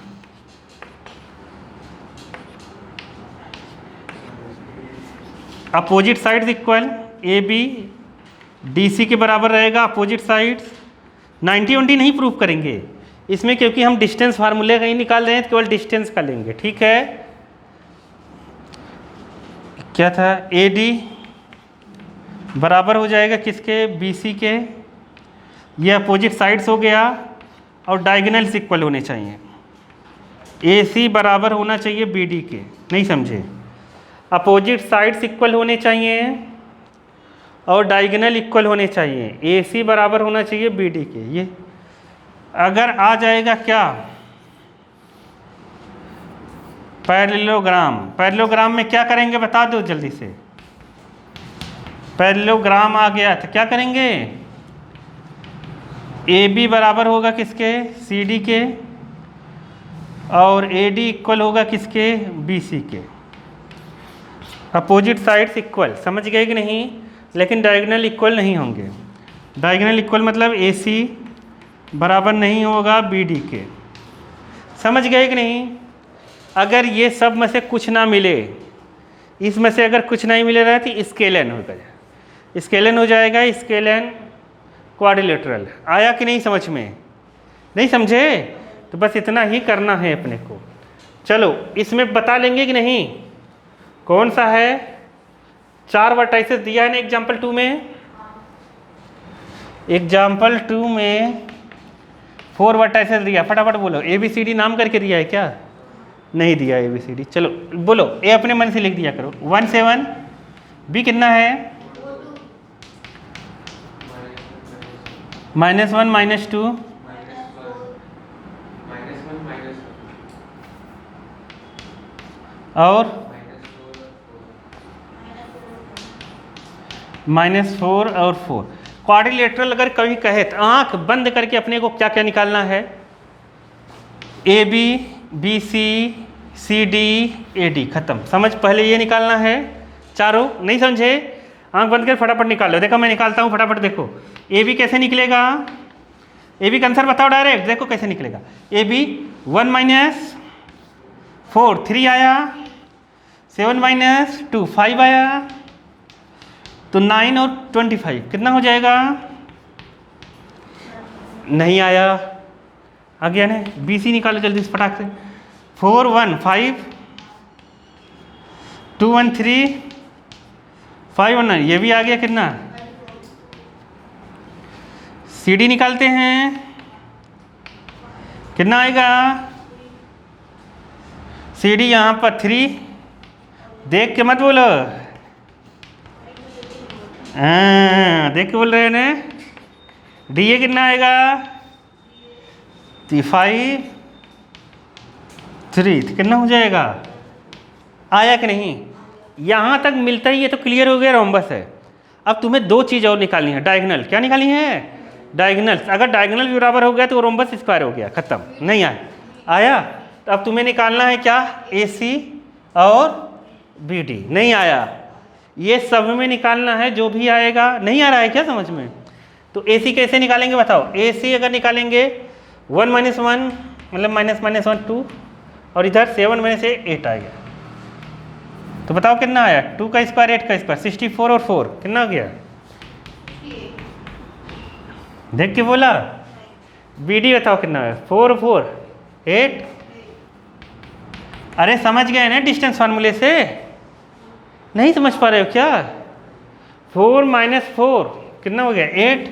Opposite sides equal, AB DC के बराबर रहेगा अपोजिट साइड्स। 90-20 नहीं प्रूफ करेंगे इसमें, क्योंकि हम डिस्टेंस फार्मूले कहीं निकाल रहे हैं, तो केवल डिस्टेंस का लेंगे, ठीक है। क्या था? AD बराबर हो जाएगा किसके? BC के। ये अपोजिट साइड्स हो गया और डायगोनल्स इक्वल होने चाहिए। AC बराबर होना चाहिए BD के। नहीं समझे? अपोजिट साइड्स इक्वल होने चाहिए और डायगोनल इक्वल होने चाहिए। AC बराबर होना चाहिए BD के। ये अगर आ जाएगा क्या? पैरेललोग्राम। पैरेललोग्राम में क्या करेंगे बता दो जल्दी से। पैरेललोग्राम आ गया तो क्या करेंगे? AB बराबर होगा किसके? CD के, और AD इक्वल होगा किसके? BC के। अपोजिट साइड्स इक्वल, समझ गए कि नहीं? लेकिन डायगोनल इक्वल नहीं होंगे। डायगोनल इक्वल मतलब AC बराबर नहीं होगा BD के। समझ गए कि नहीं? अगर ये सब में से कुछ ना मिले, इसमें से अगर कुछ नहीं मिले रहा तो स्केलेन होगा, स्केलेन हो जाएगा, स्केलेन क्वाड्रिलेटरल। आया कि नहीं समझ में? नहीं समझे? तो बस इतना ही करना है अपने को। चलो इसमें बता लेंगे कि नहीं कौन सा है? 4 वर्टाइसेस दिया है ना एग्जाम्पल 2 में। एग्जाम्पल 2 में 4 वर्टाइसेस दिया, फटाफट बोलो। ABCD नाम करके दिया है क्या? नहीं दिया ABCD। चलो बोलो, ए अपने मन से लिख दिया करो। 1 7, बी कितना है? -1 -2 और -4 और 4। क्वाड्रिलेटरल अगर कभी कहे तो आंख बंद करके अपने को क्या क्या निकालना है? AB BC CD AD, खत्म। समझ, पहले ये निकालना है चारों। नहीं समझे? आंख बंद कर फटाफट निकाल लो। देखो मैं निकालता हूँ, फटाफट देखो। AB कैसे निकलेगा? AB का आंसर बताओ डायरेक्ट, देखो कैसे निकलेगा। AB 1 - 4 3 आया, 7 - 2 5 आया, तो 9 और 25 कितना हो जाएगा? नहीं आया, आ गया ना। BC निकालो जल्दी से फटाक से। 4 1 5 2 1 3 5 1 9, ये भी आ गया। कितना? CD निकालते हैं, कितना आएगा? CD यहाँ पर 3, देख के मत बोलो, हाँ देख के बोल रहे हैं ना। DA कितना आएगा? 5 3, कितना हो जाएगा? आया कि नहीं? यहाँ तक मिलता ही है तो क्लियर हो गया, रोम्बस है। अब तुम्हें दो चीज़ और निकालनी है, डायगोनल। क्या निकालनी है? डायगोनल। अगर डायगोनल भी बराबर हो गया तो रोम्बस स्क्वायर हो गया, खत्म। नहीं आया तो अब तुम्हें निकालना है क्या? AC और BD। नहीं आया, ये सब में निकालना है जो भी आएगा। नहीं आ रहा है क्या समझ में? तो AC कैसे निकालेंगे बताओ? AC अगर निकालेंगे 1 - 1 मतलब -1 2, और इधर 7 में से 8 आ गया, तो बताओ कितना आया? 2 का स्क्वायर 8 का स्क्वायर 64 और 4 कितना हो गया? देख के बोला। BD बताओ कितना है? 4 4 8। अरे समझ गए ना डिस्टेंस फार्मूले से? नहीं समझ पा रहे हो क्या? 4 - 4 कितना हो गया? 8,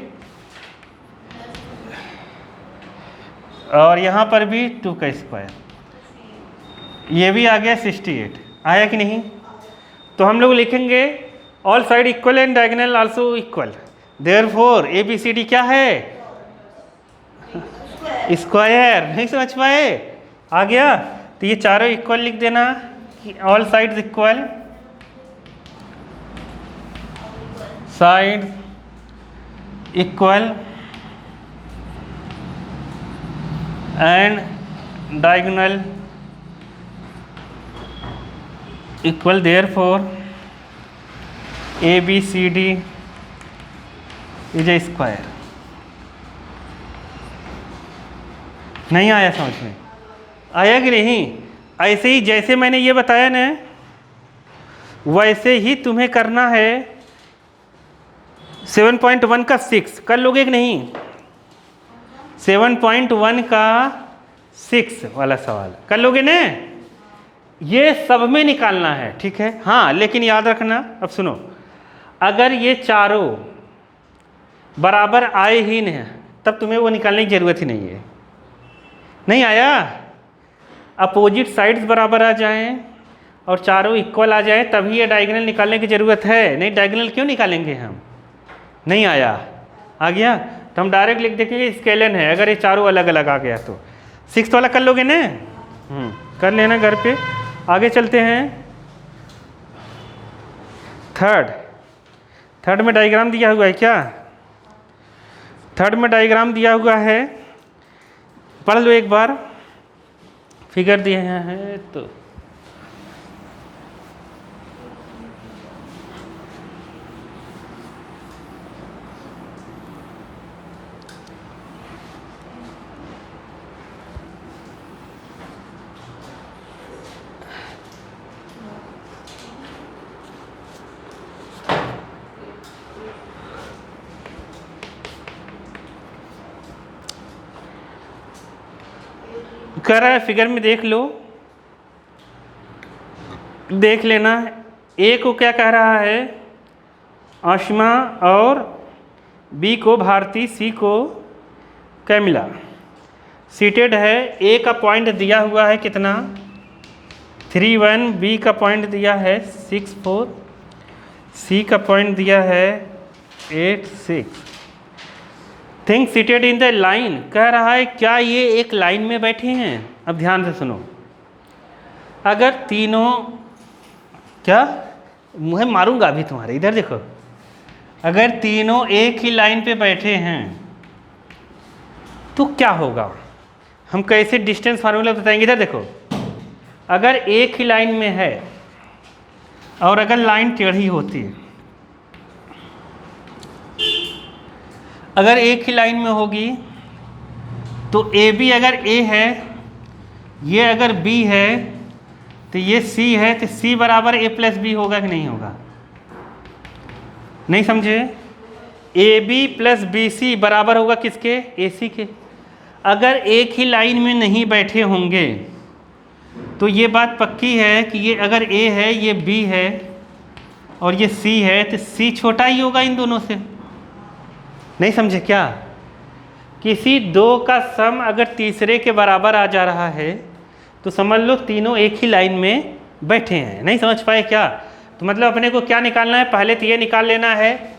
और यहाँ पर भी 2 का स्क्वायर, ये भी आ गया 68। आया कि नहीं? तो हम लोग लिखेंगे all side equal and diagonal also equal, therefore ABCD क्या है? स्क्वायर। नहीं समझ पाए? आ गया? तो ये चारों इक्वल लिख देना कि all sides equal, side equal and diagonal equal, therefore ABCD is a square. नहीं आया समझ में? आया कि नहीं? ऐसे ही जैसे मैंने ये बताया ना, वैसे ही तुम्हें करना है। 7.1 का 6 कर लोगे कि नहीं? 7.1 का 6 वाला सवाल कर लोगे ना? ये सब में निकालना है, ठीक है? हाँ, लेकिन याद रखना, अब सुनो, अगर ये चारों बराबर आए ही नहीं तब तुम्हें वो निकालने की ज़रूरत ही नहीं है। नहीं आया? अपोजिट साइड्स बराबर आ जाएं और चारों इक्वल आ जाएं तभी ये डायगोनल निकालने की ज़रूरत है। नहीं, डायगोनल क्यों निकालेंगे हम? नहीं आया? आ गया? तो हम डायरेक्ट लिख देंगे स्केलन है, अगर ये चारों अलग अलग आ गया तो। 6 वाला कर लोगे ना? कर लेना घर पे। आगे चलते हैं। थर्ड में डायग्राम दिया हुआ है क्या? थर्ड में डायग्राम दिया हुआ है, पढ़ लो एक बार। फिगर दिए हैं तो कह रहा है फिगर में देख लो, देख लेना। ए को क्या कह रहा है? आशिमा और बी को भारती, सी को कैमिला। सीटेड है। ए का पॉइंट दिया हुआ है कितना 3-1, बी का पॉइंट दिया है 6-4, सी का पॉइंट दिया है 8-6। Think seated in the line कह रहा है क्या ये एक लाइन में बैठे हैं। अब ध्यान से सुनो, अगर तीनों, क्या मुझे मारूंगा अभी तुम्हारे, इधर देखो, अगर तीनों एक ही लाइन पे बैठे हैं तो क्या होगा, हम कैसे डिस्टेंस फार्मूला बताएंगे। इधर देखो, अगर एक ही लाइन में है और अगर लाइन टेढ़ी होती है, अगर एक ही लाइन में होगी तो ए बी अगर ए है, ये अगर बी है तो ये सी है, तो सी बराबर ए प्लस बी होगा कि नहीं होगा। नहीं समझे। A B plus B C बराबर होगा किसके, ए सी के। अगर एक ही लाइन में नहीं बैठे होंगे तो ये बात पक्की है कि ये अगर ए है, ये बी है और ये सी है, तो सी छोटा ही होगा इन दोनों से। नहीं समझे क्या। किसी दो का सम अगर तीसरे के बराबर आ जा रहा है तो समझ लो तीनों एक ही लाइन में बैठे हैं। नहीं समझ पाए क्या। तो मतलब अपने को क्या निकालना है, पहले तो ये निकाल लेना है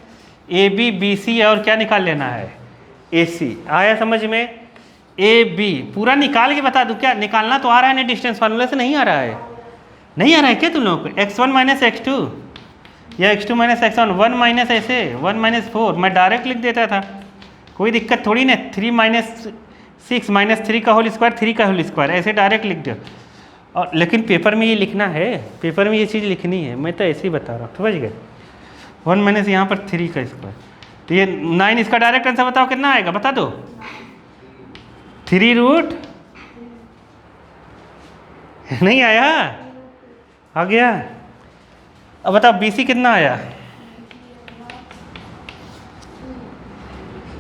ए बी बी सी, और क्या निकाल लेना है ए सी। आया समझ में। ए बी पूरा निकाल के बता दूं क्या, निकालना तो आ रहा है ना, डिस्टेंस फार्मूला से नहीं आ रहा है। नहीं आ रहा है क्या तुम लोग को, x1 माइनस x2 या x2 माइनस x1, 1 माइनस ऐसे 1 माइनस 4 मैं डायरेक्ट लिख देता था, कोई दिक्कत थोड़ी ना। 3 माइनस 6 माइनस 3 का होल स्क्वायर, 3 का होल स्क्वायर, ऐसे डायरेक्ट लिख दो। और लेकिन पेपर में ये लिखना है, पेपर में ये चीज़ लिखनी है, मैं तो ऐसे ही बता रहा हूँ, समझ गए। 1 माइनस यहाँ पर 3 का स्क्वायर, तो ये 9, इसका डायरेक्ट आंसर बताओ कितना आएगा, बता दो। 3 रूट नहीं आया, आ गया। अब बताओ BC कितना आया,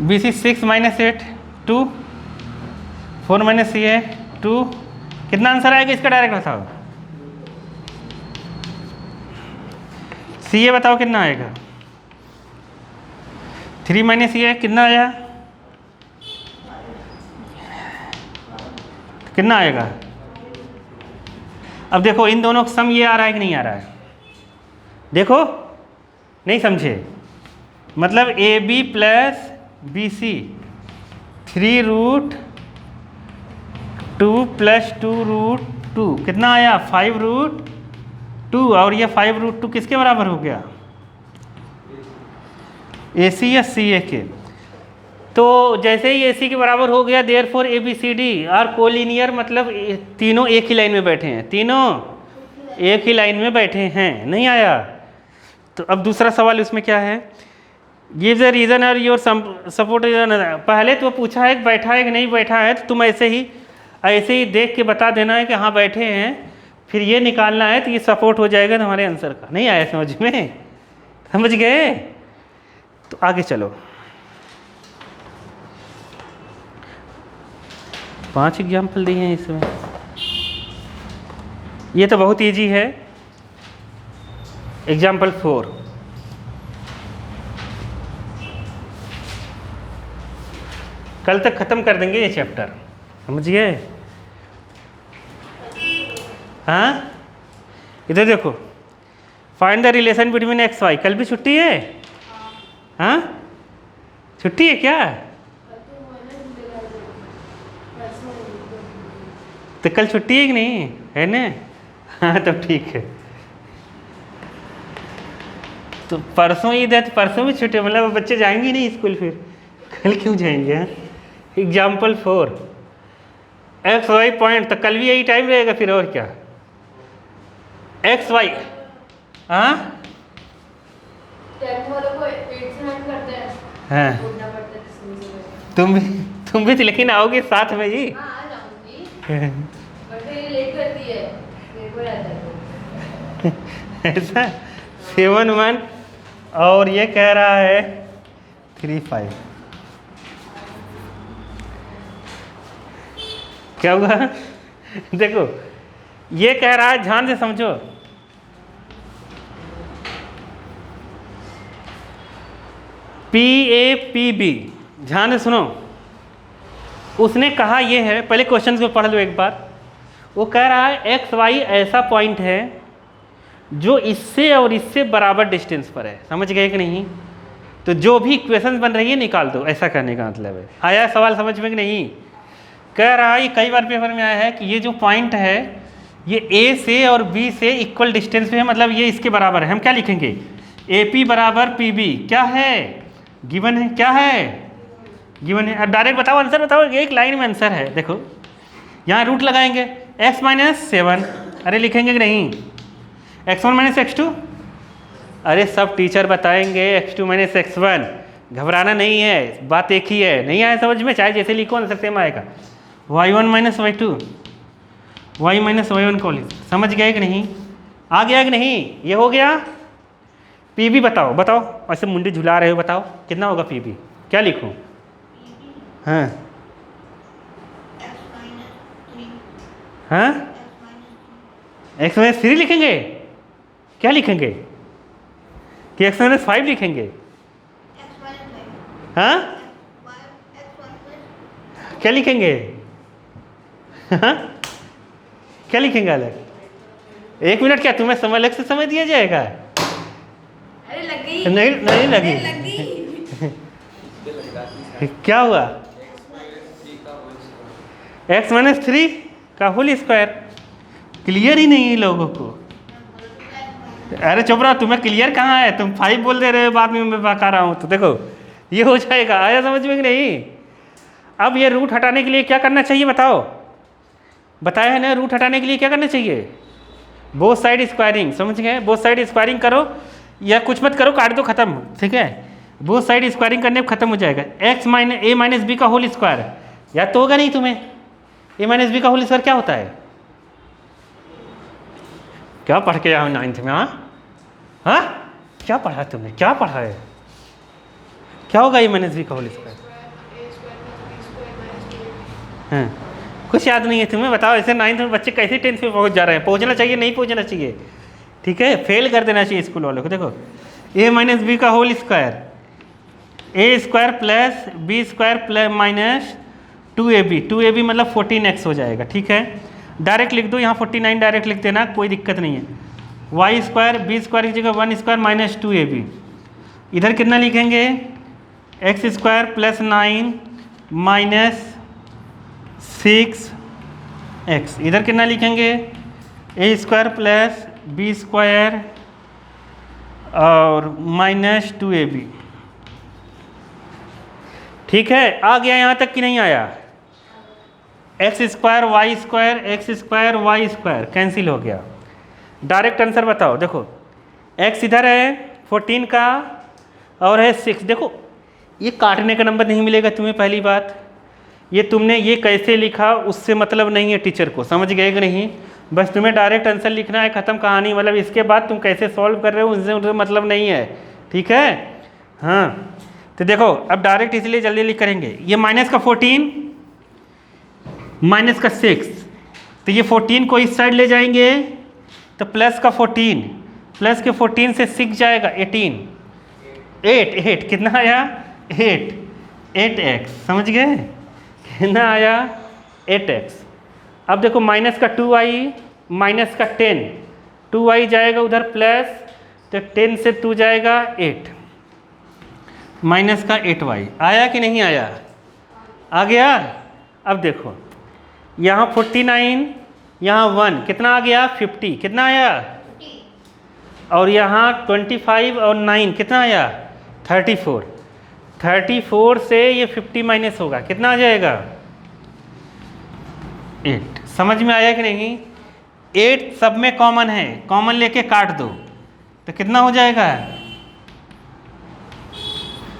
BC 6 माइनस 8 2, 4 माइनस ये 2, कितना आंसर आएगा इसका डायरेक्ट बताओ। सी ए बताओ कितना आएगा, 3 माइनस ये कितना आया, कितना आएगा। अब देखो इन दोनों का सम ये आ रहा है कि नहीं आ रहा है, देखो नहीं समझे। मतलब A B plus B C 3 root 2 plus 2 root 2 कितना आया 5 रूट 2, और ये 5 रूट 2 किसके बराबर हो गया, ए सी या सी ए के। तो जैसे ही ए सी के बराबर हो गया, therefore A B C D are collinear, मतलब तीनों एक ही लाइन में बैठे हैं, तीनों एक ही लाइन में बैठे हैं। नहीं आया। तो अब दूसरा सवाल उसमें क्या है, गिव द रीजन और योर सपोर्ट। पहले तो पूछा है कि बैठा है कि नहीं बैठा है, तो तुम ऐसे ही देख के बता देना है कि हाँ बैठे हैं, फिर ये निकालना है, तो ये सपोर्ट हो जाएगा तुम्हारे आंसर का। नहीं आया समझ में, समझ गए। तो आगे चलो, 5 एग्जाम्पल दिए हैं इसमें, ये तो बहुत ईजी है। एग्जाम्पल 4, कल तक ख़त्म कर देंगे ये चैप्टर, समझिए। हाँ इधर देखो, find the relation between X Y. कल भी छुट्टी है, हाँ छुट्टी है क्या, तो कल छुट्टी है कि नहीं है ना। हाँ तब ठीक है। तो परसों ईद है, तो परसों भी छुट्टी, मतलब बच्चे जाएंगे नहीं स्कूल, फिर कल क्यों जाएंगे। एग्जाम्पल 4, एक्स वाई पॉइंट, तो कल भी यही टाइम रहेगा फिर, और क्या। एक्स वाई, हाँ हाँ तुम भी तो लेकिन आओगे साथ में जी। ऐसा 7-1 और ये कह रहा है 3-5, क्या हुआ। देखो ये कह रहा है, ध्यान से समझो, PAPB, ध्यान से सुनो। उसने कहा ये है, पहले क्वेश्चन को पढ़ लो एक बार। वो कह रहा है XY ऐसा पॉइंट है जो इससे और इससे बराबर डिस्टेंस पर है। समझ गए कि नहीं? तो जो भी इक्वेशन बन रही है निकाल दो, ऐसा करने का मतलब है। आया सवाल समझ में कि नहीं? कह रहा है, ये कई बार पेपर में आया है कि ये जो पॉइंट है ये A से और B से इक्वल डिस्टेंस पे है, मतलब ये इसके बराबर है। हम क्या लिखेंगे? AP बराबर PB। क्या है? गिवन है। क्या है? गिवन है। अब डायरेक्ट बताओ, आंसर बताओ। एक लाइन में आंसर है, देखो यहाँ रूट लगाएंगे x-7। अरे लिखेंगे कि नहीं? x1 - x2। अरे सब टीचर बताएंगे x2 - x1, घबराना नहीं है, बात एक ही है। नहीं आया समझ में, चाहे जैसे लिखो आंसर सेम आएगा। y1 - y2, y - y1 college. समझ गए कि नहीं? आ गया कि नहीं? ये हो गया। PB बताओ, बताओ, ऐसे मुंडी झुला रहे हो, बताओ कितना होगा PB? क्या लिखूं? हाँ हाँ, x-3 लिखेंगे? क्या लिखेंगे? कि x-5 लिखेंगे? हाँ, क्या लिखेंगे? हाँ, क्या लिखेंगे अलग? 1 मिनट, क्या तुम्हें समय अलग से समय दिया जाएगा? अरे लग गई। नहीं लगी। क्या हुआ? x-3 का होल स्क्वायर। क्लियर ही नहीं है लोगों को। अरे चुप रहो, तुम्हें क्लियर कहाँ है? तुम 5 बोल दे रहे हो, बाद में मैं बता रहा हूँ। तो देखो ये हो जाएगा। आया समझ में कि नहीं? अब ये रूट हटाने के लिए क्या करना चाहिए बताओ? बताया है ना, रूट हटाने के लिए क्या करना चाहिए? Both side squaring. समझ गए? बोथ साइड स्क्वायरिंग करो, या कुछ मत करो, काट दो, खत्म। ठीक है, बोथ साइड स्क्वायरिंग करने पर खत्म हो जाएगा। A - B का होल स्क्वायर। याद तो होगा नहीं तुम्हें? A - B का होल स्क्वायर क्या होता है? क्या पढ़ के आया 9th में? हाँ, क्या पढ़ा तुमने? क्या पढ़ा है? क्या होगा A - B का होल स्क्वायर? हाँ, कुछ याद नहीं है तुम्हें? बताओ, ऐसे 9th में बच्चे कैसे 10th पे पहुंच जा रहे हैं? पहुंचना चाहिए, नहीं पहुंचना चाहिए? ठीक है, फेल कर देना चाहिए स्कूल वालों को। देखो A - B का whole square, A² plus B² plus minus 2AB। 2AB मतलब 14x हो जाएगा। ठीक है, डायरेक्ट लिख दो, यहाँ 49 डायरेक्ट लिख देना, कोई दिक्कत नहीं है। y² B² की जगह 1² माइनस 2AB। इधर कितना लिखेंगे? x² plus 9 minus 6x। इधर कितना लिखेंगे? A² प्लस B² और माइनस 2AB। ठीक है, आ गया यहाँ तक कि नहीं आया? x² y² x² y² cancel हो गया। डायरेक्ट आंसर बताओ। देखो x इधर है 14 का और है 6। देखो ये काटने का नंबर नहीं मिलेगा तुम्हें, पहली बात। ये तुमने ये कैसे लिखा उससे मतलब नहीं है टीचर को। समझ गए कि नहीं? बस तुम्हें डायरेक्ट आंसर लिखना है, ख़त्म कहानी। मतलब इसके बाद तुम कैसे सॉल्व कर रहे हो उनसे मतलब नहीं है। ठीक है, हाँ। तो देखो अब डायरेक्ट इसलिए जल्दी लिख करेंगे। ये माइनस का 14 माइनस का 6, तो ये 14 को इस साइड ले जाएंगे तो प्लस का 14, प्लस के 14 से 6 जाएगा 18। 8 कितना आया? 8x। समझ गए? कितना आया? 8x। अब देखो माइनस का 2y माइनस का 10, 2y जाएगा उधर प्लस, तो 10 से 2 जाएगा 8, माइनस का 8y। आया कि नहीं आया? आ गया। अब देखो यहाँ 49, यहाँ 1, कितना आ गया? 50। कितना आया? और यहाँ 25 और 9 कितना आया? 34। 34 से ये 50 माइनस होगा, कितना आ जाएगा? 8। समझ में आया कि नहीं? 8 सब में कॉमन है, कॉमन लेके काट दो तो कितना हो जाएगा?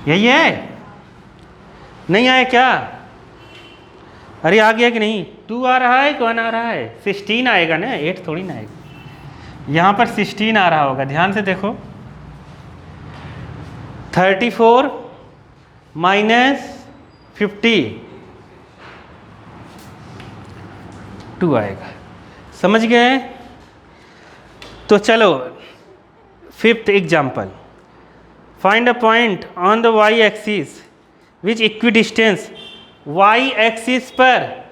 यही है। नहीं आया क्या? अरे आ गया कि नहीं? 2 आ रहा है कि 1 आ रहा है? 16 आएगा ना, 8 थोड़ी ना आएगा। यहाँ पर 16 आ रहा होगा, ध्यान से देखो। 34 माइनस 50 2 आएगा। समझ गए? तो चलो 5th example. Find a point on the Y axis which equidistance, Y axis पर,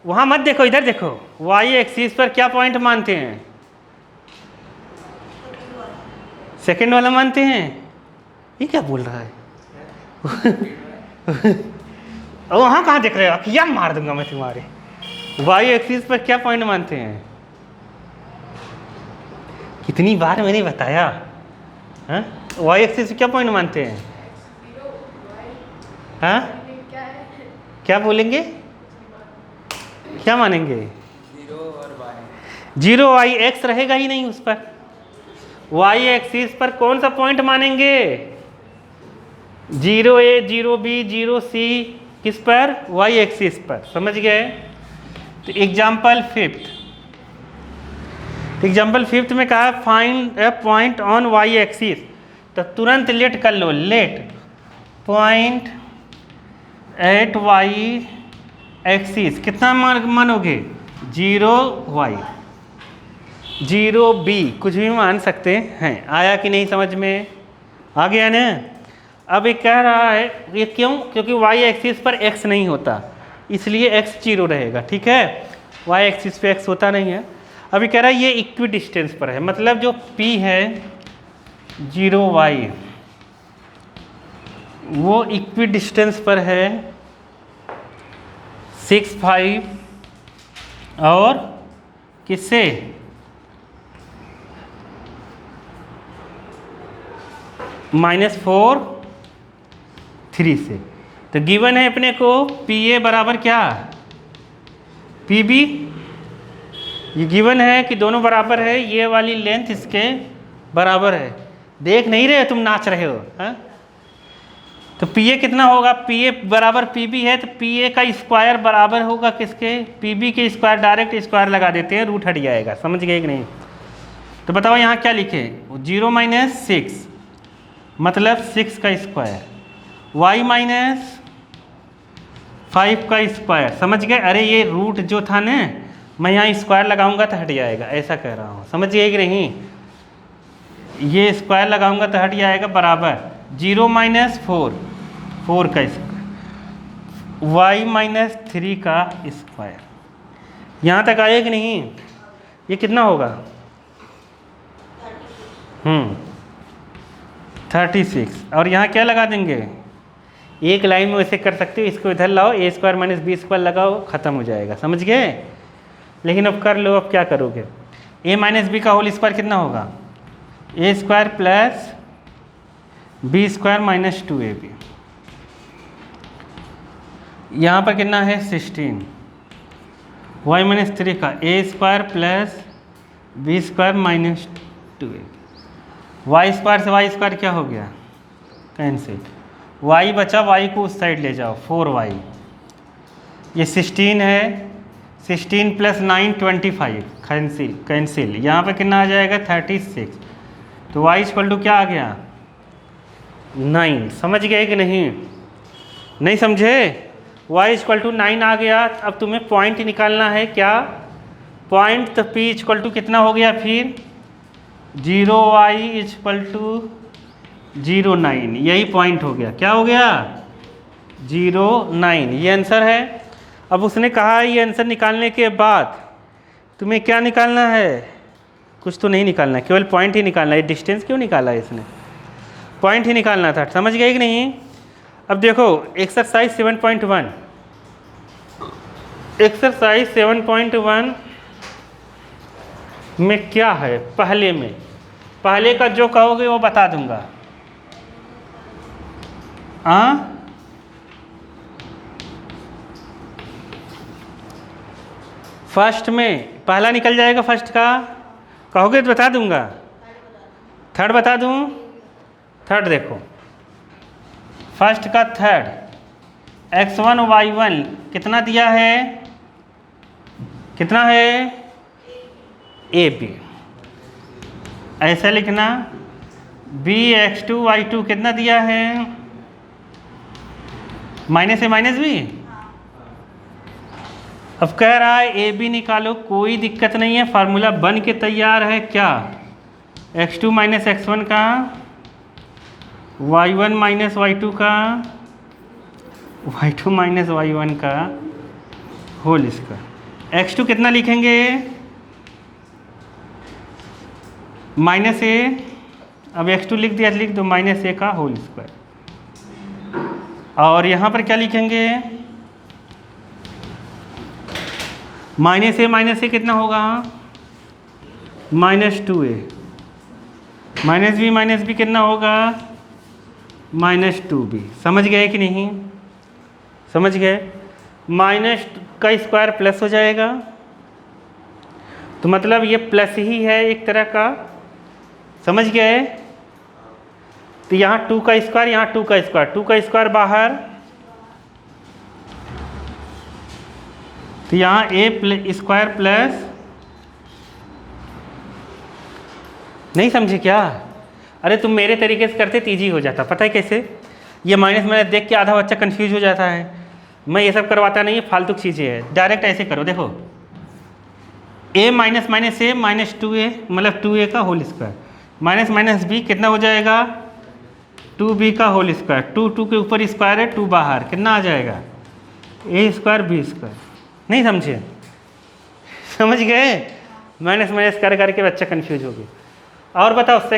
वहाँ मत देखो इधर देखो, वाई एक्सिस पर क्या पॉइंट मानते हैं? सेकंड वाला मानते हैं? ये क्या बोल रहा है? वहाँ कहाँ देख रहे हो? क्या मार दूंगा मैं तुम्हारे। वाई एक्सिस पर क्या पॉइंट मानते हैं? कितनी बार मैंने बताया, हाँ? वाई एक्सिस क्या पॉइंट मानते हैं? हाँ, क्या बोलेंगे, क्या मानेंगे? जीरो वाई एक्स रहेगा ही नहीं उस पर। वाई एक्सिस पर कौन सा पॉइंट मानेंगे? जीरो ए, जीरो बी, जीरो सी, किस पर? वाई एक्सिस पर। समझ गए? तो एग्जाम्पल फिफ्थ में कहा find a point on y axis, तो तुरंत लेट कर लो, let point at y axis, कितना मानोगे? जीरो वाई, जीरो बी, कुछ भी मान सकते हैं। आया कि नहीं समझ में? आ गया ना? अब ये कह रहा है, ये क्यों? क्योंकि वाई एक्सिस पर एक्स नहीं होता, इसलिए एक्स जीरो रहेगा, ठीक है? वाई एक्सिस पे एक्स होता नहीं है। अभी कह रहा है ये इक्वी डिस्टेंस पर है, मतलब जो P है जीरो वाई, वो इक्वी डिस्टेंस पर है 6, 5 और किससे? -4, 3 से। तो गिवन है अपने को PA बराबर क्या? PB। ये गिवन है कि दोनों बराबर है, ये वाली लेंथ इसके बराबर है। देख नहीं रहे, तुम नाच रहे हो, हाँ? तो PA कितना होगा? PA बराबर PB है, तो PA का स्क्वायर बराबर होगा किसके? PB के स्क्वायर। डायरेक्ट स्क्वायर लगा देते हैं, रूट हट जाएगा। समझ गए कि नहीं? तो बताओ यहाँ क्या लिखे? 0 - 6 मतलब 6 का स्क्वायर, y -5 का स्क्वायर। समझ गए? अरे ये रूट जो था ना, मैं यहाँ स्क्वायर लगाऊंगा तो हट जाएगा, ऐसा कह रहा हूँ। समझ गए कि नहीं? ये स्क्वायर लगाऊंगा तो हट जाएगा, बराबर 0 - 4, 4 का स्क्वायर, y -3 का स्क्वायर। यहाँ तक आए कि नहीं? ये कितना होगा? 36। और यहाँ क्या लगा देंगे? एक लाइन में वैसे कर सकते हो, इसको इधर लाओ, a² - b² लगाओ, ख़त्म हो जाएगा। समझ गए? लेकिन अब कर लो, अब क्या करोगे? a - b का होल स्क्वायर कितना होगा? a² + b² - 2ab। यहाँ पर कितना है? 16। y - 3 का a² + b² - 2ab। y² से y² क्या हो गया? कैंसिल। y बचा, y को उस साइड ले जाओ, 4y। ये 16 है, 16 + 9 25, कैंसिल। यहाँ पर कितना आ जाएगा? 36। तो y = क्या आ गया? 9। समझ गए कि नहीं? नहीं समझे? y = 9 आ गया। अब तुम्हें पॉइंट निकालना है, क्या पॉइंट? तो P = कितना हो गया फिर? 0y = 0,9, यही पॉइंट हो गया। क्या हो गया? 0,9, ये आंसर है। अब उसने कहा ये आंसर निकालने के बाद तुम्हें क्या निकालना है? कुछ तो नहीं निकालना, केवल पॉइंट ही निकालना है। डिस्टेंस क्यों निकाला है इसने? पॉइंट ही निकालना था। समझ गए कि नहीं? अब देखो एक्सरसाइज 7.1, एक्सरसाइज 7.1 में क्या है? पहले का जो कहोगे वो बता दूंगा। फर्स्ट में पहला निकल जाएगा, फर्स्ट का कहोगे तो बता दूंगा। थर्ड बता दूं? थर्ड देखो, फर्स्ट का थर्ड, x1 y1 कितना दिया है? कितना है? AB। ऐसा लिखना। b x2 y2 कितना दिया है? माइनस है, माइनस भी। अब कह रहा है AB निकालो, कोई दिक्कत नहीं है, फार्मूला बन के तैयार है। क्या? x2 - x1 का y1 माइनस y2 का y2 माइनस y1 का होल स्क्वायर। x2 कितना लिखेंगे? माइनस ए, अब x2 लिख दिया, लिख दो माइनस ए का होल स्क्वायर। और यहाँ पर क्या लिखेंगे? माइनस ए कितना होगा? -2a, माइनस बी कितना होगा? -2b। समझ गए कि नहीं? समझ गए? माइनस का स्क्वायर प्लस हो जाएगा, तो मतलब ये प्लस ही है एक तरह का। समझ गए? तो यहाँ 2 का स्क्वायर, यहाँ 2 का स्क्वायर, 2 का स्क्वायर बाहर, तो यहाँ a स्क्वायर प्लस, नहीं समझे क्या? अरे तुम मेरे तरीके से करते तो ईजी हो जाता। पता है कैसे? ये माइनस मैंने देख के आधा बच्चा कंफ्यूज हो जाता है। मैं ये सब करवाता नहीं, ये फालतू चीज़ें है। डायरेक्ट ऐसे करो, देखो a minus minus A -2a, मतलब 2a का whole square, minus minus B कितना हो जाएगा? 2b का होल स्क्वायर। 2 के ऊपर स्क्वायर है, 2 बाहर, कितना आ जाएगा? a square b square. नहीं समझे? समझ गए? माइनस माइनस कर करके बच्चा कंफ्यूज हो गया। और बताओ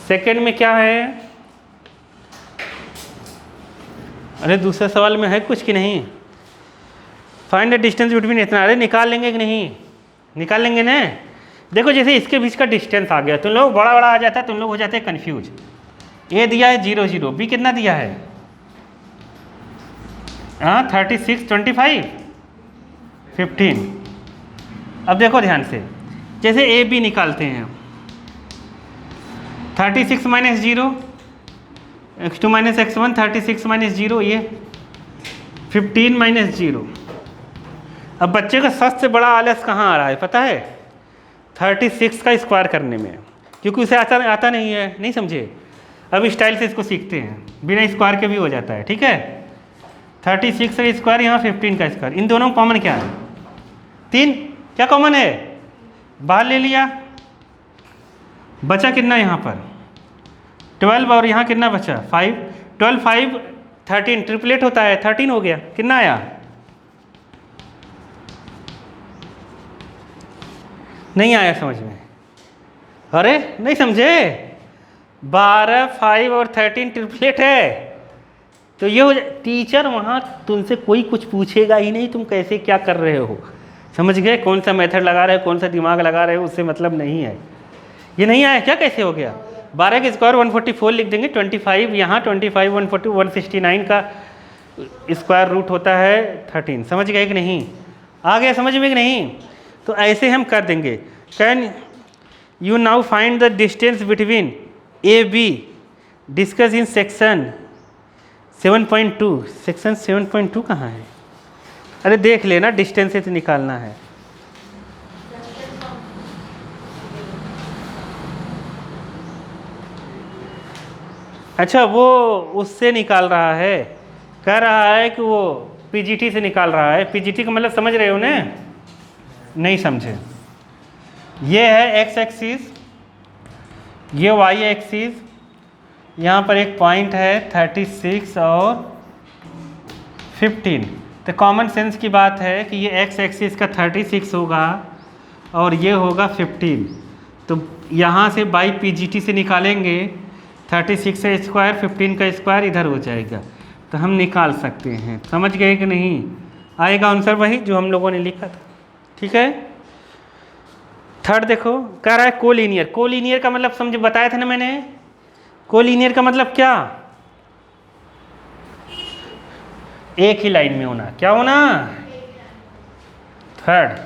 सेकेंड में क्या है? अरे दूसरे सवाल में है कुछ कि नहीं? फाइंड द डिस्टेंस बिटवीन इतना। अरे निकाल लेंगे कि नहीं? निकाल लेंगे ना। देखो जैसे इसके बीच का डिस्टेंस आ गया, तुम लोग बड़ा बड़ा आ जाता है, तुम लोग हो जाते हैं कन्फ्यूज। ए दिया है 0 0, बी कितना दिया है? 36 25 15। अब देखो ध्यान से, जैसे ए बी निकालते हैं, 36 minus 0, x2 minus x1, 36 minus 0, ये 15 माइनस 0। अब बच्चे का सबसे बड़ा आलस कहाँ आ रहा है पता है? 36 का स्क्वायर करने में, क्योंकि उसे आता नहीं है। नहीं समझे? अब स्टाइल से इसको सीखते हैं, बिना स्क्वायर के भी हो जाता है। ठीक है? 36 का स्क्वायर, यहाँ 15 का स्क्वायर, इन दोनों कॉमन क्या है? 3। क्या कॉमन है? बाहर ले लिया, बचा कितना यहाँ पर? 12, और यहाँ कितना बचा? 5। 12 5 13, ट्रिपलेट होता है, 13 हो गया। कितना आया? नहीं आया समझ में? अरे नहीं समझे? 12 5 और 13 ट्रिपलेट है, तो ये हो टीचर वहाँ तुमसे कोई कुछ पूछेगा ही नहीं, तुम कैसे क्या कर रहे हो। समझ गए? कौन सा मेथड लगा रहे हो, कौन सा दिमाग लगा रहे हो, उससे मतलब नहीं है। ये नहीं आया क्या? कैसे हो गया? 12 के स्क्वायर 144 लिख देंगे, 25 यहाँ, 25 140 169 का स्क्वायर रूट होता है 13। समझ गए कि नहीं? आ गया समझ में कि नहीं? तो ऐसे हम कर देंगे। Can you now find the distance between A be discuss in section 7.2। Section 7.2 कहाँ है? अरे देख लेना, डिस्टेंस से तो निकालना है। अच्छा, वो उससे निकाल रहा है, कह रहा है कि वो पीजीटी से निकाल रहा है। पीजीटी का मतलब समझ रहे हो ना? नहीं समझे? ये है एक्स एक्सिस, ये वाई एक्सिस, यहाँ पर एक पॉइंट है 36 और 15। तो कॉमन सेंस की बात है कि ये एक्स एक्सिस का 36 होगा और ये होगा 15। तो यहाँ से बाई पीजीटी से निकालेंगे, 36 का स्क्वायर 15 का स्क्वायर इधर हो जाएगा, तो हम निकाल सकते हैं। समझ गए कि नहीं? आएगा आंसर वही जो हम लोगों ने लिखा था। ठीक है? थर्ड देखो, कह रहा है कोलिनियर। कोलिनियर का मतलब समझ बताया था ना मैंने? कोलिनियर का मतलब क्या? एक ही लाइन में होना। क्या होना? थर्ड,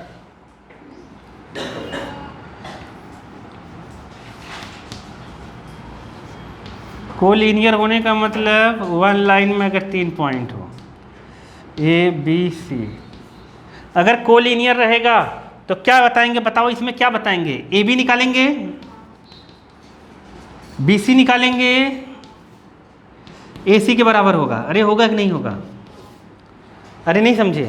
कोलिनियर होने का मतलब वन लाइन में अगर 3 पॉइंट हो, ए बी सी, अगर कोलिनियर रहेगा तो क्या बताएंगे? बताओ इसमें क्या बताएंगे? ए बी निकालेंगे, बी सी निकालेंगे, ए सी के बराबर होगा। अरे होगा कि नहीं होगा? अरे नहीं समझे?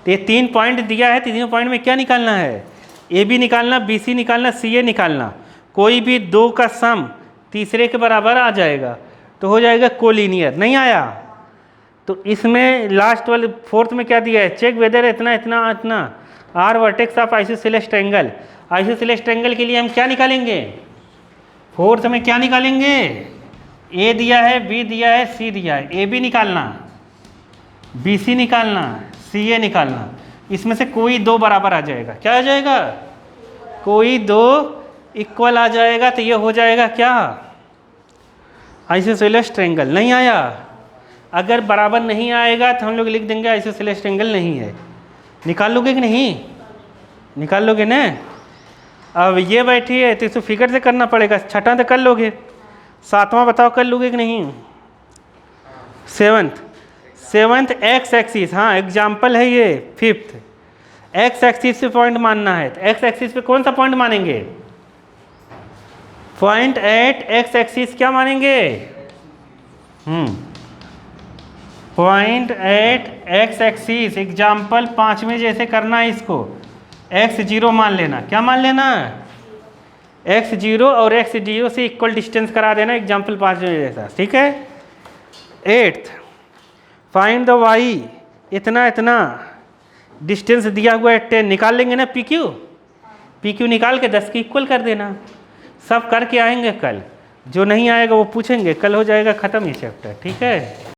तो ये 3 पॉइंट दिया है, तीनों पॉइंट में क्या निकालना है? ए बी निकालना, बी सी निकालना, सी ए निकालना। कोई भी दो का सम तीसरे के बराबर आ जाएगा तो हो जाएगा कोलिनियर। नहीं आया तो इसमें लास्ट वाले फोर्थ में क्या दिया है, चेक वेदर इतना इतना इतना are vertex of isosceles triangle. Isosceles triangle के लिए हम क्या निकालेंगे, फोर्थ में क्या निकालेंगे, ए दिया है, बी दिया है, सी दिया है, ए बी निकालना, बी सी निकालना, सी ए निकालना। इसमें से कोई दो बराबर आ जाएगा, क्या आ जाएगा, कोई दो इक्वल आ जाएगा तो ये हो जाएगा क्या, आइसोसेलेस ट्रायंगल। नहीं आया, अगर बराबर नहीं आएगा तो हम लोग लिख देंगे आइसोसेलेस ट्रायंगल नहीं है। निकाल लोगे कि नहीं, निकाल लोगे ना। अब ये बैठी है तो इसको फिगर से करना पड़ेगा, छठा तो कर लोगे, सातवां बताओ कर लोगे कि नहीं। सेवंथ एक्स एक्सिस, हाँ एग्जाम्पल है ये। फिफ्थ एक्स एक्सिस पे पॉइंट मानना है, तो एक्स एक्सिस पे कौन सा पॉइंट मानेंगे, पॉइंट एट एक्स एक्सिस क्या मानेंगे, point at X axis. Example 5 में जैसे करना है इसको, x0 मान लेना, क्या मान लेना, x0 और x0 से इक्वल डिस्टेंस करा देना एग्जाम्पल 5 में जैसा, ठीक है। 8th फाइंड द y, इतना इतना डिस्टेंस दिया हुआ है 10, निकाल लेंगे ना PQ निकाल के 10 के इक्वल कर देना। सब करके आएंगे कल, जो नहीं आएगा वो पूछेंगे, कल हो जाएगा ख़त्म ये चैप्टर, ठीक है।